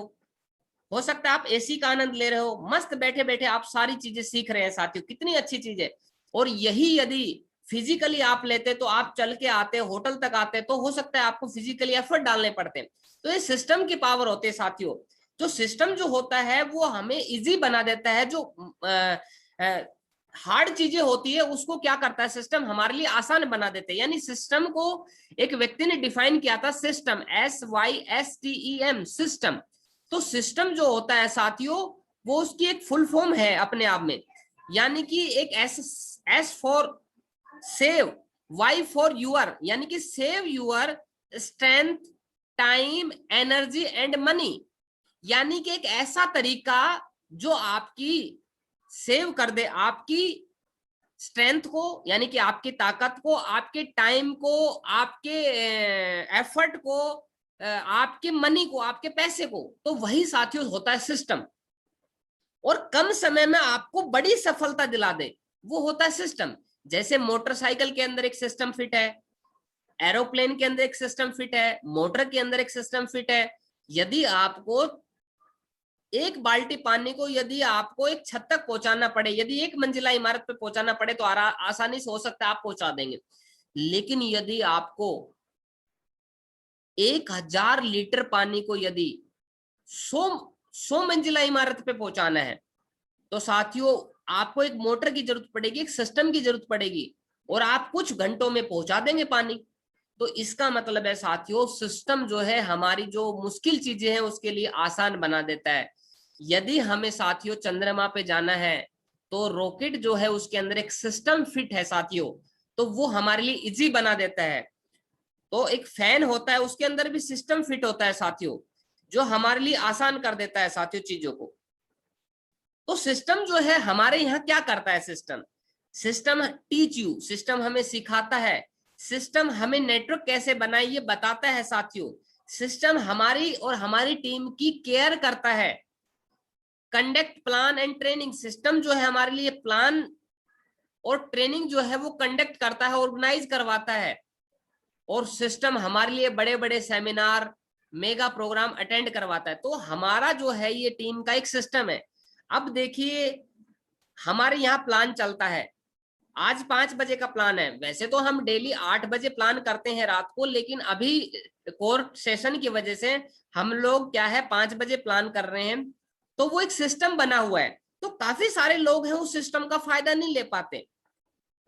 हो सकता है आप एसी का आनंद ले रहे हो, मस्त बैठे बैठे आप सारी चीजें सीख रहे हैं। साथियों कितनी अच्छी चीज है। और यही यदि फिजिकली आप लेते तो आप चल के आते, होटल तक आते, तो हो सकता है आपको फिजिकली एफर्ट डालने पड़ते। तो ये सिस्टम की पावर होती है। साथियों जो सिस्टम जो होता है वो हमें इजी बना देता है, जो हार्ड चीजें होती है उसको क्या करता है सिस्टम हमारे लिए आसान बना देते हैं। यानी सिस्टम को एक व्यक्ति ने डिफाइन किया था, सिस्टम, SYSTEM, सिस्टम। तो सिस्टम जो होता है साथियों वो उसकी एक फुल फॉर्म है अपने आप में। यानी कि एक S for save, Y for your, यानी कि save your strength, time, energy and money. यानी कि एक ऐसा तरीका जो आपकी सेव कर दे आपकी स्ट्रेंथ को, यानी कि आपकी ताकत को, आपके टाइम को, आपके एफर्ट को, आपके मनी को, आपके पैसे को। तो वही साथियों होता है सिस्टम। और कम समय में आपको बड़ी सफलता दिला दे, वो होता है सिस्टम। जैसे मोटरसाइकिल के अंदर एक सिस्टम फिट है, एरोप्लेन के अंदर एक सिस्टम फिट है, मोटर के अंदर एक सिस्टम फिट है। यदि आपको एक बाल्टी पानी को यदि आपको एक छत तक पहुंचाना पड़े, यदि एक मंजिला इमारत पे पहुंचाना पड़े तो आसानी से हो सकता है आप पहुंचा देंगे। लेकिन यदि आपको 1000 लीटर पानी को यदि 100 मंजिला इमारत पे पहुंचाना है तो साथियों आपको एक मोटर की जरूरत पड़ेगी, एक सिस्टम की जरूरत पड़ेगी, और आप कुछ घंटों में पहुंचा देंगे पानी। तो इसका मतलब है साथियों, सिस्टम जो है हमारी जो मुश्किल चीजें हैं उसके लिए आसान बना देता है। यदि हमें साथियों चंद्रमा पे जाना है तो रॉकेट जो है उसके अंदर एक सिस्टम फिट है साथियों, तो वो हमारे लिए इजी बना देता है। तो एक फैन होता है उसके अंदर भी सिस्टम फिट होता है साथियों, जो हमारे लिए आसान कर देता है साथियों चीजों को। तो सिस्टम जो है हमारे यहाँ क्या करता है, system system teach you, system हमें सिखाता है, सिस्टम हमें नेटवर्क कैसे बनाए ये बताता है साथियों, सिस्टम हमारी और हमारी टीम की केयर करता है। Conduct plan and training, system जो है हमारे लिए प्लान और ट्रेनिंग जो है वो कंडक्ट करता है, ऑर्गेनाइज करवाता है। और सिस्टम हमारे लिए बड़े बड़े सेमिनार, मेगा प्रोग्राम अटेंड करवाता है। तो हमारा जो है ये टीम का एक सिस्टम है। अब देखिए हमारे यहाँ प्लान चलता है, आज 5 बजे का प्लान है, वैसे तो हम डेली 8 बजे प्लान करते हैं रात को, लेकिन अभी कोर सेशन की वजह से हम लोग क्या है 5 बजे प्लान कर रहे हैं। तो वो एक सिस्टम बना हुआ है, तो काफी सारे लोग हैं उस सिस्टम का फायदा नहीं ले पाते।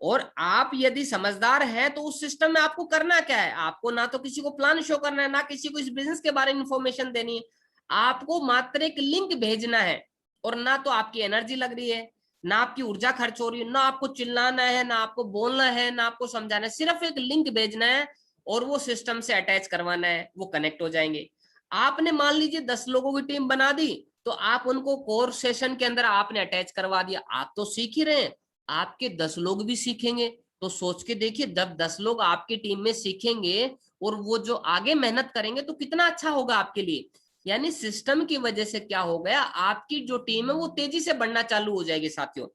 और आप यदि समझदार हैं तो उस सिस्टम में आपको करना क्या है, आपको ना तो किसी को प्लान शो करना है, ना किसी को इस बिजनेस के बारे में इंफॉर्मेशन देनी है, आपको मात्र एक लिंक भेजना है। और ना तो आपकी एनर्जी लग रही है, ना आपकी ऊर्जा खर्च हो रही है, ना आपको चिल्लाना है, ना आपको बोलना है, ना आपको समझाना है, सिर्फ एक लिंक भेजना है और वो सिस्टम से अटैच करवाना है, वो कनेक्ट हो जाएंगे। आपने मान लीजिए 10 लोगों की टीम बना दी, तो आप उनको कोर सेशन के अंदर आपने अटैच करवा दिया, आप तो सीख ही रहे हैं, आपके 10 लोग भी सीखेंगे। तो सोच के देखिए, जब 10 लोग आपकी टीम में सीखेंगे और वो जो आगे मेहनत करेंगे तो कितना अच्छा होगा आपके लिए। यानी सिस्टम की वजह से क्या हो गया, आपकी जो टीम है वो तेजी से बढ़ना चालू हो जाएगी साथियों।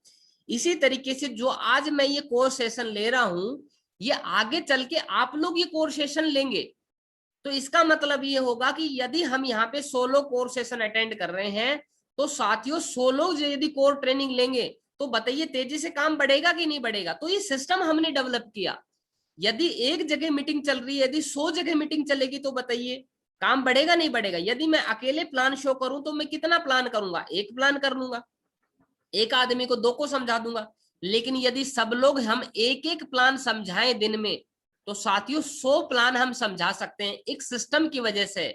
इसी तरीके से जो आज मैं ये कोर्स सेशन ले रहा हूं, ये आगे चल के आप लोग ये कोर्स सेशन लेंगे, तो इसका मतलब ये होगा कि यदि हम यहाँ पे 100 लोग कोर्स सेशन अटेंड कर रहे हैं, तो साथियों 100 लोग यदि कोर ट्रेनिंग लेंगे तो बताइए तेजी से काम बढ़ेगा कि नहीं बढ़ेगा। तो ये सिस्टम हमने डेवलप किया। यदि एक जगह मीटिंग चल रही है, यदि 100 जगह मीटिंग चलेगी तो बताइए काम बढ़ेगा नहीं बढ़ेगा। यदि मैं अकेले प्लान शो करूं तो मैं कितना प्लान करूंगा, एक प्लान कर लूंगा, एक आदमी को 2 को समझा दूंगा। लेकिन यदि सब लोग हम एक एक प्लान समझाएं दिन में, तो साथियों 100 प्लान हम समझा सकते हैं एक सिस्टम की वजह से।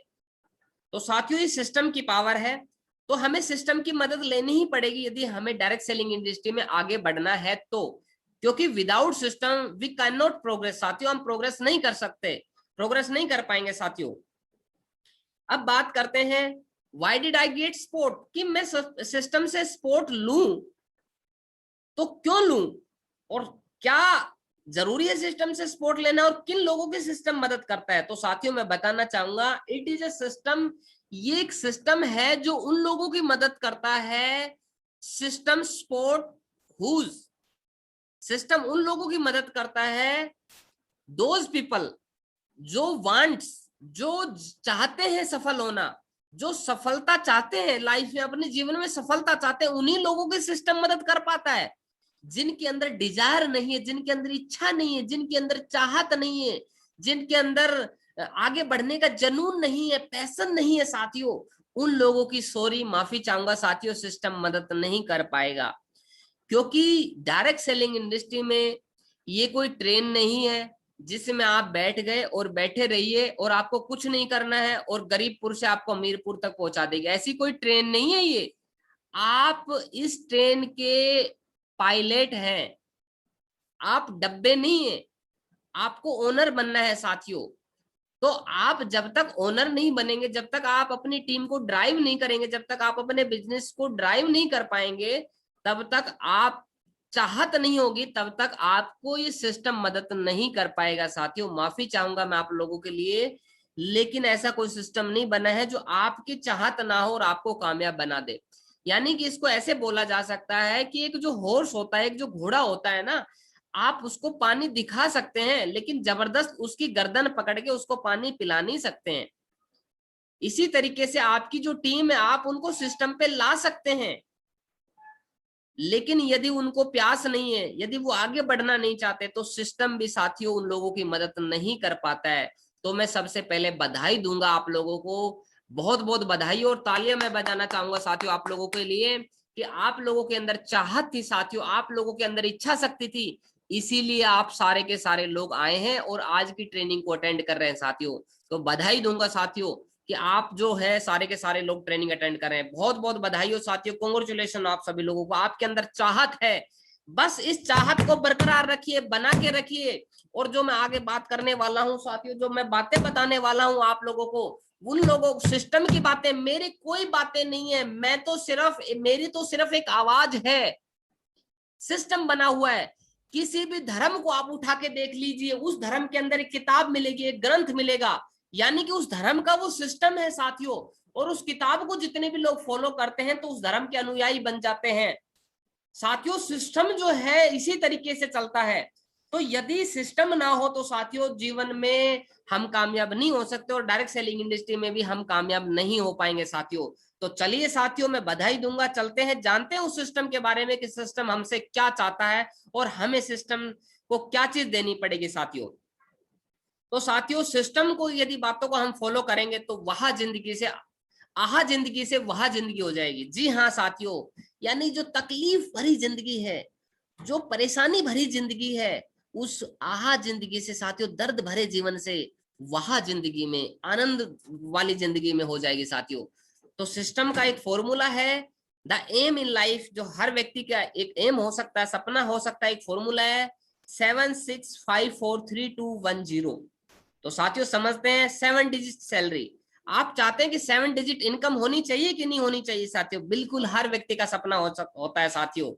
तो साथियों ये सिस्टम की पावर है, तो हमें सिस्टम की मदद लेनी ही पड़ेगी यदि हमें डायरेक्ट सेलिंग इंडस्ट्री में आगे बढ़ना है तो। क्योंकि without system we can not progress साथियों, हम प्रोग्रेस नहीं कर सकते, प्रोग्रेस नहीं कर पाएंगे साथियों। अब बात करते हैं why did I get support, कि मैं सिस्टम से सपोर्ट लूं तो क्यों लूं, और क्या जरूरी है सिस्टम से सपोर्ट लेना, और किन लोगों की सिस्टम मदद करता है। तो साथियों मैं बताना चाहूंगा, इट इज अ सिस्टम, ये एक सिस्टम है जो उन लोगों की मदद करता है, सिस्टम सपोर्ट हुज, सिस्टम उन लोगों की मदद करता है, दोज पीपल जो वांट्स, जो चाहते हैं सफल होना, जो सफलता चाहते हैं लाइफ में, अपने जीवन में सफलता चाहते हैं, उन्हीं लोगों की सिस्टम मदद कर पाता है। जिनके अंदर डिजायर नहीं है, जिनके अंदर इच्छा नहीं है, जिनके अंदर चाहत नहीं है, जिनके अंदर आगे बढ़ने का जुनून नहीं है, पैशन नहीं है साथियों, उन लोगों की सॉरी माफी चाहूंगा साथियों, सिस्टम मदद नहीं कर पाएगा। क्योंकि डायरेक्ट सेलिंग इंडस्ट्री में ये कोई ट्रेन नहीं है जिसमें आप बैठ गए और बैठे रहिए और आपको कुछ नहीं करना है और गरीबपुर से आपको मीरपुर तक पहुंचा देगी, ऐसी कोई ट्रेन नहीं है ये। आप इस ट्रेन के पायलट हैं, आप डब्बे नहीं है, आपको ओनर बनना है साथियों। तो आप जब तक ओनर नहीं बनेंगे, जब तक आप अपनी टीम को ड्राइव नहीं करेंगे, जब तक आप अपने बिजनेस को ड्राइव नहीं कर पाएंगे, तब तक आप चाहत नहीं होगी, तब तक आपको ये सिस्टम मदद नहीं कर पाएगा साथियों। माफी चाहूंगा मैं आप लोगों के लिए, लेकिन ऐसा कोई सिस्टम नहीं बना है जो आपकी चाहत ना हो और आपको कामयाब बना दे। यानी कि इसको ऐसे बोला जा सकता है कि एक जो हॉर्स होता है, एक जो घोड़ा होता है ना, आप उसको पानी दिखा सकते हैं लेकिन जबरदस्त उसकी गर्दन पकड़ के उसको पानी पिला नहीं सकते हैं। इसी तरीके से आपकी जो टीम है आप उनको सिस्टम पे ला सकते हैं, लेकिन यदि उनको प्यास नहीं है, यदि वो आगे बढ़ना नहीं चाहते, तो सिस्टम भी साथियों उन लोगों की मदद नहीं कर पाता है। तो मैं सबसे पहले बधाई दूंगा आप लोगों को, बहुत बहुत बधाई और तालियां मैं बजाना चाहूंगा साथियों आप लोगों के लिए, कि आप लोगों के अंदर चाहत थी साथियों, आप लोगों के अंदर इच्छा शक्ति थी, इसीलिए आप सारे के सारे लोग आए हैं और आज की ट्रेनिंग को अटेंड कर रहे हैं साथियों। तो बधाई दूंगा साथियों कि आप जो है सारे के सारे लोग ट्रेनिंग अटेंड कर रहे हैं। बहुत बहुत बधाई हो साथियों, कांग्रेचुलेशन आप सभी लोगों को, आपके अंदर चाहत है, बस इस चाहत को बरकरार रखिए, बना के रखिए। और जो मैं आगे बात करने वाला हूं साथियों, जो मैं बातें बताने वाला हूं आप लोगों को, उन लोगों सिस्टम की बातें, मेरी कोई बातें नहीं है, मैं तो सिर्फ, मेरी तो सिर्फ एक आवाज है। सिस्टम बना हुआ है, किसी भी धर्म को आप उठा के देख लीजिए, उस धर्म के अंदर एक किताब मिलेगी, एक ग्रंथ मिलेगा, यानी कि उस धर्म का वो सिस्टम है साथियों। और उस किताब को जितने भी लोग फॉलो करते हैं तो उस धर्म के अनुयायी बन जाते हैं साथियों। सिस्टम जो है इसी तरीके से चलता है। तो यदि सिस्टम ना हो तो साथियों जीवन में हम कामयाब नहीं हो सकते, और डायरेक्ट सेलिंग इंडस्ट्री में भी हम कामयाब नहीं हो पाएंगे साथियों। तो चलिए साथियों, मैं बधाई दूंगा, चलते हैं, जानते हैं उस सिस्टम के बारे में कि सिस्टम हमसे क्या चाहता है और हमें सिस्टम को क्या चीज देनी पड़ेगी साथियों। तो साथियों सिस्टम को यदि बातों को हम फॉलो करेंगे तो वह जिंदगी से आहा जिंदगी से वह जिंदगी हो जाएगी। जी हाँ साथियों, यानी जो तकलीफ भरी जिंदगी है, जो परेशानी भरी जिंदगी है, उस आहा जिंदगी से साथियों, दर्द भरे जीवन से वह जिंदगी में आनंद वाली जिंदगी में हो जाएगी साथियों। तो सिस्टम का एक फॉर्मूला है, द एम इन लाइफ, जो हर व्यक्ति का एक एम हो सकता है, सपना हो सकता है, एक फॉर्मूला है 76543210। तो साथियों समझते हैं, 7 डिजिट सैलरी, आप चाहते हैं कि 7 डिजिट इनकम होनी चाहिए कि नहीं होनी चाहिए साथियों? बिल्कुल हर व्यक्ति का सपना होता है साथियों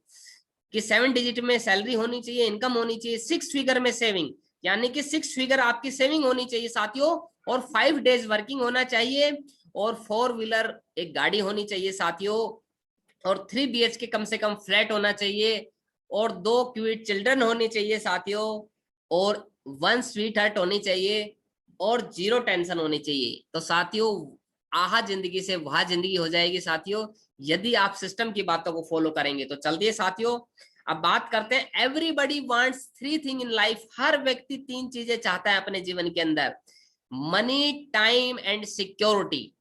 कि 7 डिजिट में सैलरी होनी चाहिए, इनकम होनी चाहिए, 6 फिगर में सेविंग, यानी कि 6 फिगर आपकी सेविंग होनी चाहिए साथियों, और 5 डेज वर्किंग होना चाहिए, और 4 व्हीलर एक गाड़ी होनी चाहिए साथियों, और 3 BHK कम से कम फ्लैट होना चाहिए, और 2 क्यूट चिल्ड्रन होनी चाहिए साथियों, और 1 स्वीट हार्ट होनी चाहिए, और 0 टेंशन होनी चाहिए। तो साथियों आहा जिंदगी से वह जिंदगी हो जाएगी साथियों, यदि आप सिस्टम की बातों को फॉलो करेंगे। तो चलिए साथियों अब बात करते हैं, everybody wants 3 thing in life, हर व्यक्ति 3 चीजें चाहता है अपने जीवन के अंदर, मनी, टाइम एंड सिक्योरिटी।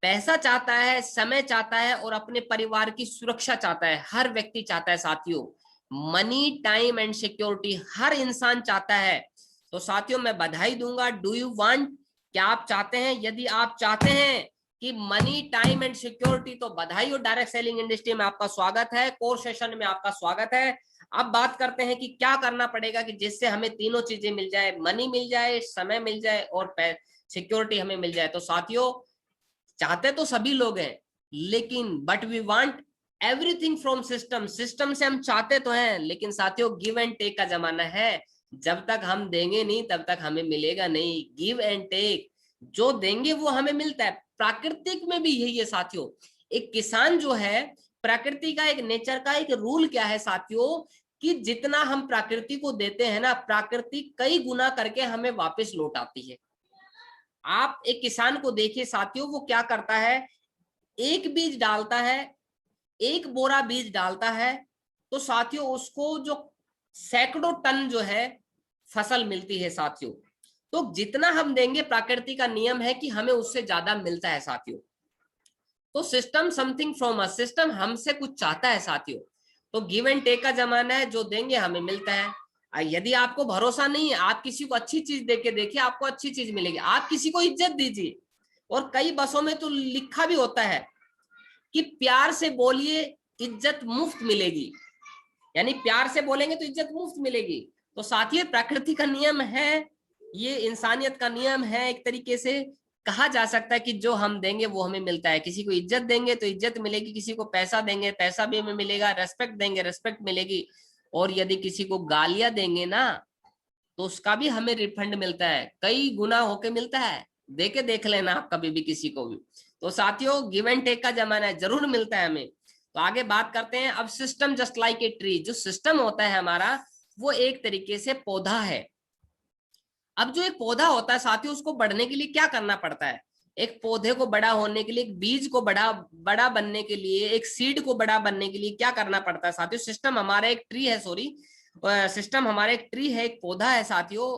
पैसा चाहता है, समय चाहता है, और अपने परिवार की सुरक्षा चाहता है, हर व्यक्ति चाहता है साथियों। मनी, टाइम एंड सिक्योरिटी हर इंसान चाहता है। तो साथियों मैं बधाई दूंगा, डू यू वांट, क्या आप चाहते हैं? यदि आप चाहते हैं कि मनी, टाइम एंड सिक्योरिटी, तो बधाई हो, डायरेक्ट सेलिंग इंडस्ट्री में आपका स्वागत है, कोर्स सेशन में आपका स्वागत है। अब बात करते हैं कि क्या करना पड़ेगा कि जिससे हमें तीनों चीजें मिल जाए, मनी मिल जाए, समय मिल जाए, और सिक्योरिटी हमें मिल जाए। तो साथियों चाहते तो सभी लोग हैं, लेकिन but we want everything from system, system से हम चाहते तो हैं, लेकिन साथियों गिव एंड टेक का जमाना है, जब तक हम देंगे नहीं तब तक हमें मिलेगा नहीं। गिव एंड टेक, जो देंगे वो हमें मिलता है। प्राकृतिक में भी यही है साथियों, एक किसान जो है, प्रकृति का एक नेचर का एक रूल क्या है साथियों, कि जितना हम प्रकृति को देते हैं ना, प्रकृति कई गुना करके हमें वापस लौट आती है। आप एक किसान को देखिए साथियों, वो क्या करता है, एक बीज डालता है, एक बोरा बीज डालता है, तो साथियों उसको जो सैकड़ों टन जो है फसल मिलती है साथियों। तो जितना हम देंगे, प्रकृति का नियम है कि हमें उससे ज्यादा मिलता है साथियों। तो system something from us, system हमसे कुछ चाहता है साथियों। तो गिव एंड टेक का जमाना है, जो देंगे हमें मिलता है। यदि आपको भरोसा नहीं है, आप किसी को अच्छी चीज दे के देखिए, आपको अच्छी चीज मिलेगी। आप किसी को इज्जत दीजिए, और कई बसों में तो लिखा भी होता है कि प्यार से बोलिए, इज्जत मुफ्त मिलेगी, यानी प्यार से बोलेंगे तो इज्जत मुफ्त मिलेगी। तो साथियों प्रकृति का नियम है, ये इंसानियत का नियम है, एक तरीके से कहा जा सकता है कि जो हम देंगे वो हमें मिलता है। किसी को इज्जत देंगे तो इज्जत मिलेगी, किसी को पैसा देंगे पैसा भी हमें मिलेगा, रेस्पेक्ट देंगे रेस्पेक्ट मिलेगी, और यदि किसी को गालियां देंगे ना तो उसका भी हमें रिफंड मिलता है, कई गुना होके मिलता है। देके देख लेना आप कभी भी किसी को भी। तो साथियों गिव एंड टेक का जमाना है, जरूर मिलता है हमें। तो आगे बात करते हैं अब, system just like a tree, जो सिस्टम होता है हमारा वो एक तरीके से पौधा है। अब जो एक पौधा होता है साथियों, उसको बढ़ने के लिए क्या करना पड़ता है? एक पौधे को बड़ा होने के लिए, एक बीज को बड़ा बनने के लिए, एक सीड को बड़ा बनने के लिए क्या करना पड़ता है साथियों? सिस्टम हमारा एक ट्री है, सॉरी, सिस्टम हमारा एक ट्री है, एक पौधा है साथियों,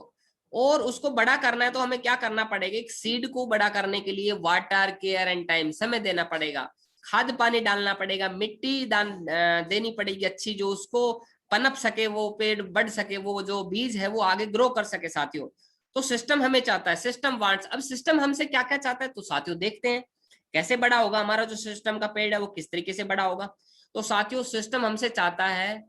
और उसको बड़ा करना है तो हमें क्या करना पड़ेगा? एक सीड को बड़ा करने के लिए वाटर, केयर एंड टाइम, समय देना पड़ेगा, खाद पानी डालना पड़ेगा, मिट्टी देनी पड़ेगी अच्छी, जो उसको पनप सके, वो पेड़ बढ़ सके, वो जो बीज है वो आगे ग्रो कर सके साथियों। तो सिस्टम हमें चाहता है, सिस्टम वांट्स। अब सिस्टम हमसे क्या क्या चाहता है तो साथियों देखते हैं कैसे बड़ा होगा हमारा जो सिस्टम का पेड़ है, वो किस तरीके से बड़ा होगा। तो साथियों सिस्टम हमसे चाहता है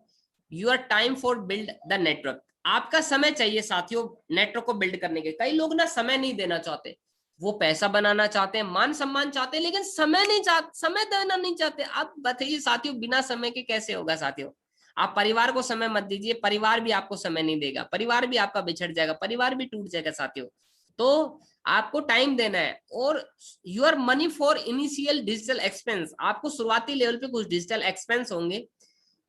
your time for build the network, आपका समय चाहिए साथियों नेटवर्क को बिल्ड करने के। कई लोग ना समय नहीं देना चाहते, वो पैसा बनाना चाहते हैं, मान सम्मान चाहते हैं, लेकिन समय नहीं चाहते, समय देना नहीं चाहते। आप बताइए साथियों बिना समय के कैसे होगा साथियों? आप परिवार को समय मत दीजिए, परिवार भी आपको समय नहीं देगा, परिवार भी आपका बिछड़ जाएगा, परिवार भी टूट जाएगा साथियों। तो आपको टाइम देना है। और your money for initial digital expense, आपको शुरुआती लेवल पे कुछ डिजिटल एक्सपेंस होंगे।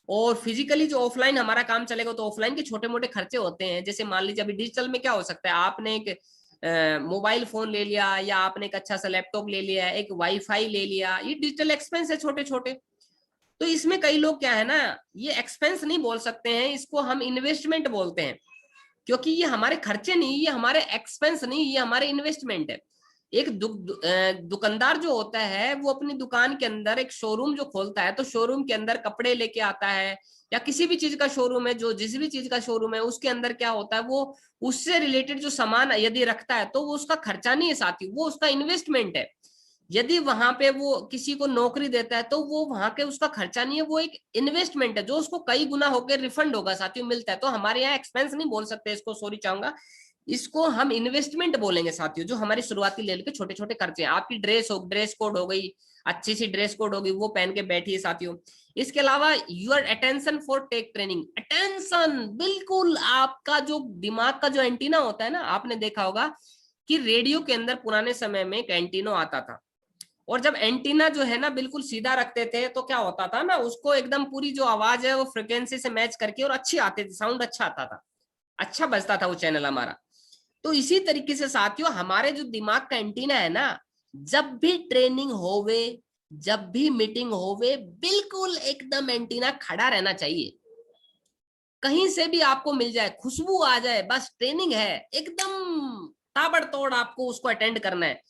और फिजिकली जो ऑफलाइन हमारा काम चलेगा तो ऑफलाइन के छोटे मोटे खर्चे होते हैं, जैसे मान लीजिए अभी डिजिटल में क्या हो सकता है, आपने एक मोबाइल फोन ले लिया, या आपने एक अच्छा सा लैपटॉप ले लिया, एक वाईफाई ले लिया, ये डिजिटल एक्सपेंस है छोटे छोटे। तो इसमें कई लोग क्या है ना, ये एक्सपेंस नहीं बोल सकते हैं, इसको हम इन्वेस्टमेंट बोलते हैं, क्योंकि ये हमारे खर्चे नहीं, ये हमारे एक्सपेंस नहीं, ये हमारे इन्वेस्टमेंट है। एक दुकानदार जो होता है वो अपनी दुकान के अंदर एक शोरूम जो खोलता है, तो शोरूम के अंदर कपड़े लेके आता है, या किसी भी चीज का शोरूम है, जो जिस भी चीज का शोरूम है उसके अंदर क्या होता है, वो उससे रिलेटेड जो सामान यदि रखता है तो वो उसका खर्चा नहीं है साथी, वो उसका इन्वेस्टमेंट है। यदि वहां पे वो किसी को नौकरी देता है तो वो वहां के उसका खर्चा नहीं है, वो एक इन्वेस्टमेंट है जो उसको कई गुना होकर रिफंड होगा साथियों, मिलता है। तो हमारे यहाँ एक्सपेंस नहीं बोल सकते इसको, सॉरी चाहूंगा, इसको हम इन्वेस्टमेंट बोलेंगे साथियों, जो हमारी शुरुआती लेवल के छोटे छोटे खर्चे हैं। आपकी ड्रेस कोड हो गई, अच्छी सी ड्रेस कोड होगी, वो पहन के बैठिए साथियों। इसके अलावा your attention for take training, attention, बिल्कुल आपका जो दिमाग का जो एंटीना होता है ना, आपने देखा होगा कि रेडियो के अंदर पुराने समय में एक एंटीना आता था, और जब एंटीना जो है ना बिल्कुल सीधा रखते थे तो क्या होता था ना, उसको एकदम पूरी जो आवाज है वो फ्रिक्वेंसी से मैच करके और अच्छी आती थी, साउंड अच्छा आता था, अच्छा बजता था वो चैनल हमारा। तो इसी तरीके से साथियों हमारे जो दिमाग का एंटीना है ना, जब भी ट्रेनिंग होवे, जब भी मीटिंग होवे, बिल्कुल एकदम एंटीना खड़ा रहना चाहिए। कहीं से भी आपको मिल जाए, खुशबू आ जाए, बस ट्रेनिंग है, एकदम ताबड़तोड़ आपको उसको अटेंड करना है।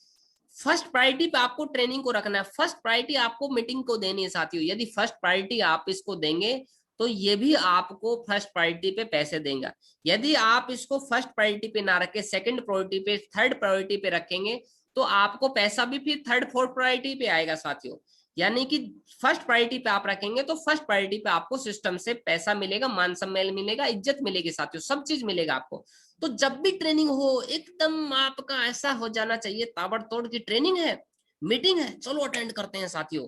फर्स्ट प्रायोरिटी पे आपको ट्रेनिंग को रखना है, फर्स्ट प्रायोरिटी आपको मीटिंग को देनी है साथियों। यदि फर्स्ट प्रायोरिटी आप इसको देंगे तो ये भी आपको फर्स्ट प्रायोरिटी पे पैसे देगा। यदि आप इसको फर्स्ट प्रायोरिटी पे ना रखे, सेकंड प्रायोरिटी पे, थर्ड प्रायोरिटी पे रखेंगे, तो आपको पैसा भी फिर थर्ड फोर्थ प्रायोरिटी पे आएगा साथियों। यानी कि फर्स्ट प्रायोरिटी पे आप रखेंगे तो फर्स्ट प्रायोरिटी पे आपको सिस्टम से पैसा मिलेगा, मान सम्मान मिलेगा, इज्जत मिलेगी साथियों, सब चीज मिलेगा आपको। तो जब भी ट्रेनिंग हो एकदम आपका ऐसा हो जाना चाहिए ताबड़तोड़ की ट्रेनिंग है, मीटिंग है, चलो अटेंड करते हैं साथियों।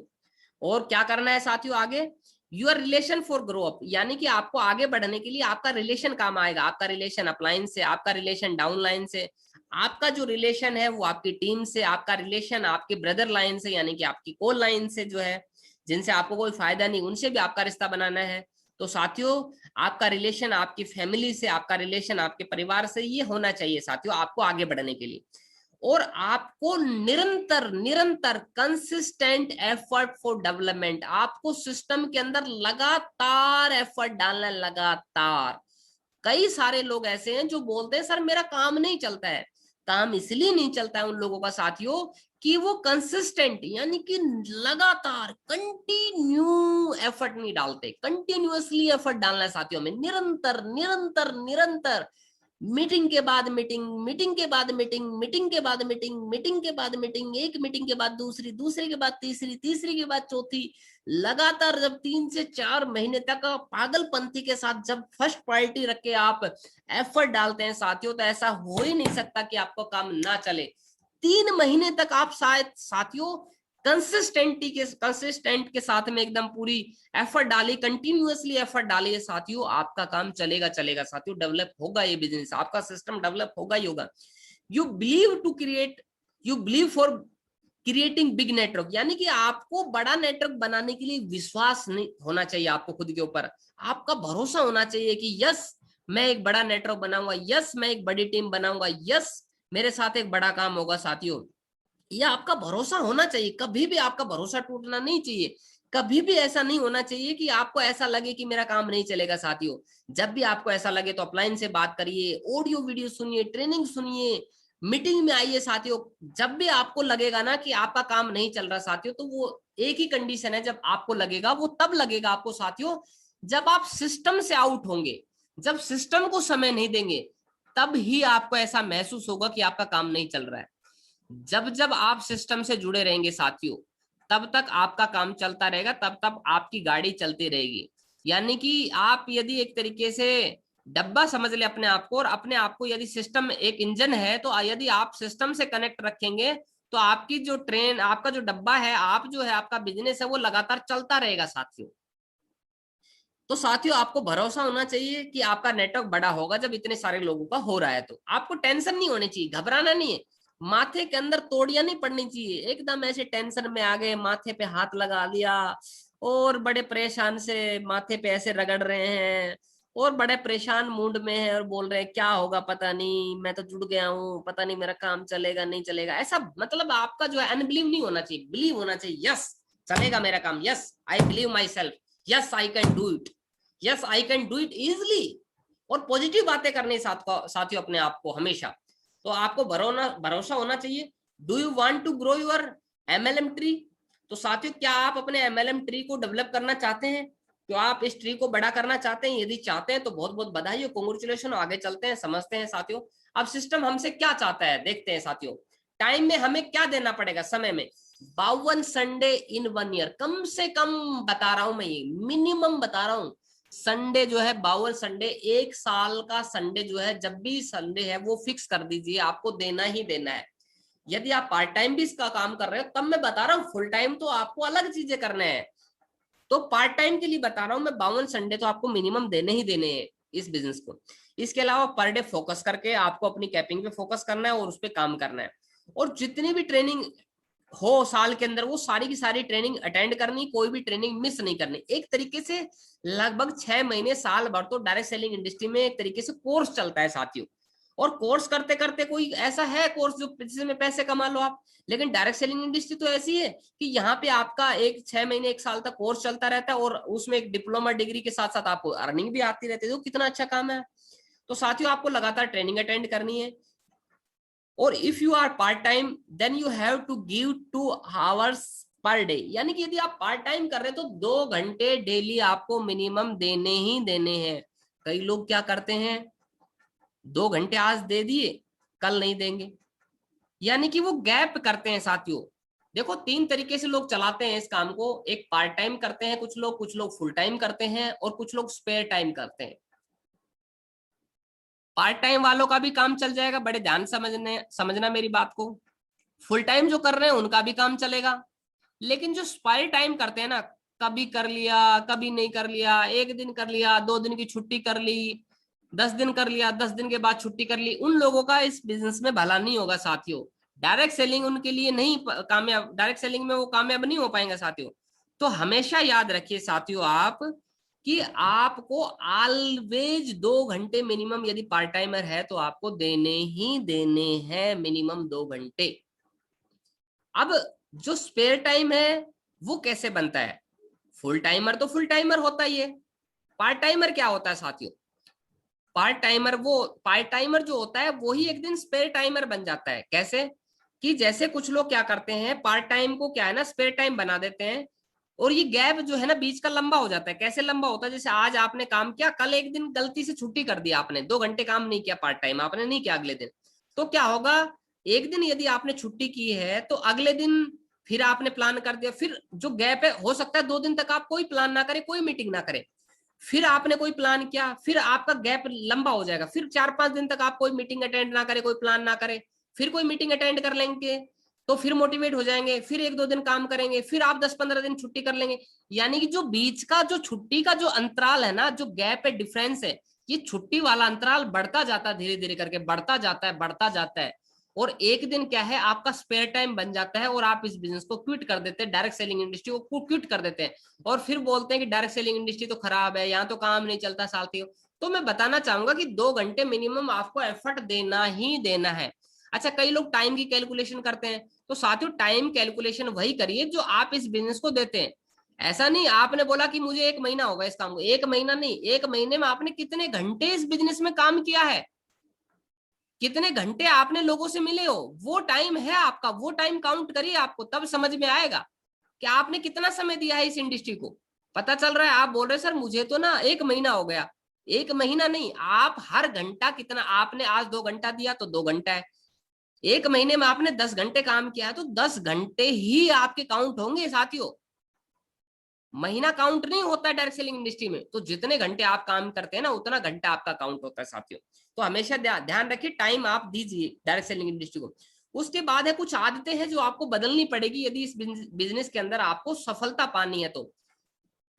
और क्या करना है साथियों आगे, your relation for grow up, यानी कि आपको आगे बढ़ने के लिए आपका रिलेशन काम आएगा। आपका रिलेशन अपलाइन से, आपका रिलेशन डाउनलाइन से, आपका जो रिलेशन है वो आपकी टीम से, आपका रिलेशन आपके ब्रदर लाइन से, यानी कि आपकी कोल लाइन से जो है, जिनसे आपको कोई फायदा नहीं, उनसे भी आपका रिश्ता बनाना है। तो साथियों आपका रिलेशन आपकी फैमिली से, आपका रिलेशन आपके परिवार से, ये होना चाहिए साथियों आपको आगे बढ़ने के लिए। और आपको निरंतर निरंतर कंसिस्टेंट एफर्ट फॉर डेवलपमेंट, आपको सिस्टम के अंदर लगातार एफर्ट डालना है, लगातार। कई सारे लोग ऐसे हैं जो बोलते हैं सर मेरा काम नहीं चलता है। काम इसलिए नहीं चलता है उन लोगों का साथियों कि वो कंसिस्टेंट, यानी कि लगातार कंटिन्यू एफर्ट नहीं डालते। कंटिन्यूअसली एफर्ट डालना है साथियों में, निरंतर निरंतर निरंतर, मीटिंग के बाद मीटिंग, मीटिंग के बाद मीटिंग, मीटिंग के बाद मीटिंग, मीटिंग के बाद मीटिंग, एक मीटिंग के बाद दूसरी, दूसरे के बाद तीसरी, तीसरी के बाद चौथी, लगातार जब 3 से 4 महीने तक पागलपंथी के साथ जब फर्स्ट प्रायोरिटी रख के आप एफर्ट डालते हैं साथियों, तो ऐसा हो ही नहीं सकता कि आपको काम ना चले। 3 महीने तक आप शायद साथियों कंसिस्टेंट के साथ में एकदम पूरी एफर्ट डाली, कंटिन्यूअसली एफर्ट डालिए साथियों, आपका काम चलेगा चलेगा साथियों, डेवलप होगा ये बिजनेस, आपका सिस्टम डेवलप होगा ही होगा। You believe for creating big network, यानी कि आपको बड़ा नेटवर्क बनाने के लिए विश्वास नहीं होना चाहिए आपको खुद के ऊपर, आपका भरोसा होना चाहिए कि यस मैं एक बड़ा नेटवर्क बनाऊंगा, यस मैं एक बड़ी टीम बनाऊंगा, यस मेरे साथ एक बड़ा काम होगा साथियों। या आपका भरोसा होना चाहिए। कभी भी आपका भरोसा टूटना नहीं चाहिए। कभी भी ऐसा नहीं होना चाहिए कि आपको ऐसा लगे कि मेरा काम नहीं चलेगा। साथियों, जब भी आपको ऐसा लगे तो अपलाइन से बात करिए, ऑडियो वीडियो सुनिए, ट्रेनिंग सुनिए, मीटिंग में आइए। साथियों, जब भी आपको लगेगा ना कि आपका काम नहीं चल रहा साथियों, तो वो एक ही कंडीशन है, जब आपको लगेगा, वो तब लगेगा आपको साथियों जब आप सिस्टम से आउट होंगे, जब सिस्टम को समय नहीं देंगे, तब ही आपको ऐसा महसूस होगा कि आपका काम नहीं चल रहा है। जब जब आप सिस्टम से जुड़े रहेंगे साथियों, तब तक आपका काम चलता रहेगा, तब तब आपकी गाड़ी चलती रहेगी। यानी कि आप यदि एक तरीके से डब्बा समझ ले अपने आप को, और अपने आप को यदि सिस्टम एक इंजन है, तो यदि आप सिस्टम से कनेक्ट रखेंगे तो आपकी जो ट्रेन, आपका जो डब्बा है, आप जो है, आपका बिजनेस है, वो लगातार चलता रहेगा साथियों। तो साथियों, आपको भरोसा होना चाहिए कि आपका नेटवर्क बड़ा होगा जब इतने सारे लोगों का हो रहा है। तो आपको टेंशन नहीं होनी चाहिए, घबराना नहीं है, माथे के अंदर तोड़ियां नहीं पड़नी चाहिए। एकदम ऐसे टेंशन में आ गए, माथे पे हाथ लगा लिया और बड़े परेशान से माथे पे ऐसे रगड़ रहे हैं और बड़े परेशान मूड में है और बोल रहे हैं क्या होगा पता नहीं, मैं तो जुड़ गया हूँ, पता नहीं मेरा काम चलेगा नहीं चलेगा। ऐसा मतलब आपका जो है अनबिलीव नहीं होना चाहिए, बिलीव होना चाहिए। यस, चलेगा मेरा काम, yes I believe my self, yes I can do it, yes I can do it easily. और पॉजिटिव बातें करनी साथियों अपने आप को हमेशा। तो आपको भरोसा होना चाहिए। Do you want to grow your MLM tree? तो साथियों, क्या आप अपने एमएलएम ट्री को डेवलप करना चाहते हैं? तो आप इस ट्री को बड़ा करना चाहते हैं? यदि चाहते हैं तो बहुत बहुत बधाई हो, कांग्रेचुलेशन। आगे चलते हैं, समझते हैं साथियों। अब सिस्टम हमसे क्या चाहता है देखते हैं साथियों। टाइम में हमें क्या देना पड़ेगा? समय में 52 संडे इन 1 ईयर, कम से कम बता रहा हूं मैं, ये मिनिमम बता रहा हूं। संडे जो है 52 संडे, एक साल का संडे जो है, जब भी संडे है वो फिक्स कर दीजिए, आपको देना ही देना है। यदि आप पार्ट टाइम भी इसका काम कर रहे हो तब मैं बता रहा हूँ, फुल टाइम तो आपको अलग चीजें करने हैं। तो पार्ट टाइम के लिए बता रहा हूँ मैं, 52 संडे तो आपको मिनिमम देने ही देने हैं इस बिजनेस को। इसके अलावा पर डे फोकस करके आपको अपनी कैपिंग पे फोकस करना है और उस पर काम करना है। और जितनी भी ट्रेनिंग हो साल के अंदर, वो सारी की सारी ट्रेनिंग अटेंड करनी, कोई भी ट्रेनिंग मिस नहीं करनी। एक तरीके से लगभग 6 महीने साल भर तो डायरेक्ट सेलिंग इंडस्ट्री में एक तरीके से कोर्स चलता है साथियों। और कोर्स करते करते कोई ऐसा है कोर्स जो जिसमें पैसे कमा लो आप, लेकिन डायरेक्ट सेलिंग इंडस्ट्री तो ऐसी है कि यहाँ पे आपका 6 महीने 1 साल तक कोर्स चलता रहता है और उसमें एक डिप्लोमा डिग्री के साथ साथ आपको अर्निंग भी आती रहती है। तो कितना अच्छा काम है। तो साथियों, आपको लगातार ट्रेनिंग अटेंड करनी है। और if you are part time then you have to give 2 hours per day. यानी कि यदि आप पार्ट टाइम कर रहे हैं तो 2 घंटे डेली आपको मिनिमम देने ही देने हैं। कई लोग क्या करते हैं, 2 घंटे आज दे दिए, कल नहीं देंगे, यानी कि वो गैप करते हैं साथियों। देखो, 3 तरीके से लोग चलाते हैं इस काम को। एक पार्ट टाइम करते हैं कुछ लोग फुल टाइम करते हैं और कुछ लोग स्पेयर टाइम करते हैं। पार्ट टाइम वालों का भी काम चल जाएगा, बड़े ध्यान समझना मेरी बात को। फुल टाइम जो कर रहे हैं उनका भी काम चलेगा। लेकिन जो स्पायर टाइम करते हैं ना, कभी कर लिया कभी नहीं कर लिया, 1 दिन कर लिया, 2 दिन की छुट्टी कर ली, 10 दिन कर लिया, 10 दिन के बाद छुट्टी कर ली, उन लोगों का इस बिजनेस में भला नहीं होगा साथियों। डायरेक्ट सेलिंग उनके लिए नहीं कामयाब, डायरेक्ट सेलिंग में वो कामयाब नहीं हो पाएंगे साथियों। तो हमेशा याद रखिए साथियों आप, कि आपको ऑलवेज 2 घंटे मिनिमम, यदि पार्ट टाइमर है तो आपको देने ही देने हैं मिनिमम 2 घंटे। अब जो स्पेयर टाइम है वो कैसे बनता है? फुल टाइमर तो फुल टाइमर होता ही है। पार्ट टाइमर क्या होता है साथियों? पार्ट टाइमर जो होता है वो ही एक दिन स्पेयर टाइमर बन जाता है। कैसे? कि जैसे कुछ लोग क्या करते हैं, पार्ट टाइम को क्या है ना, स्पेयर टाइम बना देते हैं और ये गैप जो है ना बीच का लंबा हो जाता है। कैसे लंबा होता है? जैसे आज आपने काम किया, कल एक दिन गलती से छुट्टी कर दिया, आपने 2 घंटे काम नहीं किया, पार्ट टाइम आपने नहीं किया अगले दिन, तो क्या होगा, एक दिन यदि आपने छुट्टी की है तो अगले दिन फिर आपने प्लान कर दिया, फिर जो गैप है, हो सकता है 2 दिन तक आप कोई प्लान ना करें, कोई मीटिंग ना करें, फिर आपने कोई प्लान किया, फिर आपका गैप लंबा हो जाएगा, फिर 4-5 दिन तक आप कोई मीटिंग अटेंड ना करें, कोई प्लान ना करें, फिर कोई मीटिंग अटेंड कर लेंगे तो फिर मोटिवेट हो जाएंगे, फिर 1-2 दिन काम करेंगे, फिर आप 10-15 दिन छुट्टी कर लेंगे। यानी कि जो बीच का जो छुट्टी का जो अंतराल है ना, जो गैप है, डिफरेंस है, ये छुट्टी वाला अंतराल बढ़ता जाता है, धीरे धीरे करके बढ़ता जाता है, बढ़ता जाता है। और एक दिन क्या है, आपका स्पेयर टाइम बन जाता है और आप इस बिजनेस को क्विट कर देते हैं, डायरेक्ट सेलिंग इंडस्ट्री को क्विट कर देते हैं। और फिर बोलते हैं कि डायरेक्ट सेलिंग इंडस्ट्री तो खराब है, यहाँ तो काम नहीं चलता साथियों। तो मैं बताना चाहूंगा कि 2 घंटे मिनिमम आपको एफर्ट देना ही देना है। अच्छा, कई लोग टाइम की कैलकुलेशन करते हैं, तो साथियों टाइम कैलकुलेशन वही करिए जो आप इस बिजनेस को देते हैं। ऐसा नहीं आपने बोला कि मुझे 1 महीना होगा इस काम को, 1 महीना नहीं, 1 महीने में आपने कितने घंटे इस बिजनेस में काम किया है, कितने घंटे आपने लोगों से मिले हो, वो टाइम है आपका, वो टाइम काउंट करिए, आपको तब समझ में आएगा कि आपने कितना समय दिया है इस इंडस्ट्री को। पता चल रहा है, आप बोल रहे सर मुझे तो ना 1 महीना हो गया, 1 महीना नहीं, आप हर घंटा कितना, आपने आज 2 घंटा दिया तो 2 घंटा है, 1 महीने में आपने 10 घंटे काम किया है तो 10 घंटे ही आपके काउंट होंगे साथियों। महीना काउंट नहीं होता है डायरेक्ट सेलिंग इंडस्ट्री में, तो जितने घंटे आप काम करते हैं ना उतना घंटा आपका काउंट होता है साथियों। तो हमेशा ध्यान रखिए, टाइम आप दीजिए डायरेक्ट सेलिंग इंडस्ट्री को। उसके बाद है कुछ आदतें हैं जो आपको बदलनी पड़ेगी यदि इस बिजनेस के अंदर आपको सफलता पानी है, तो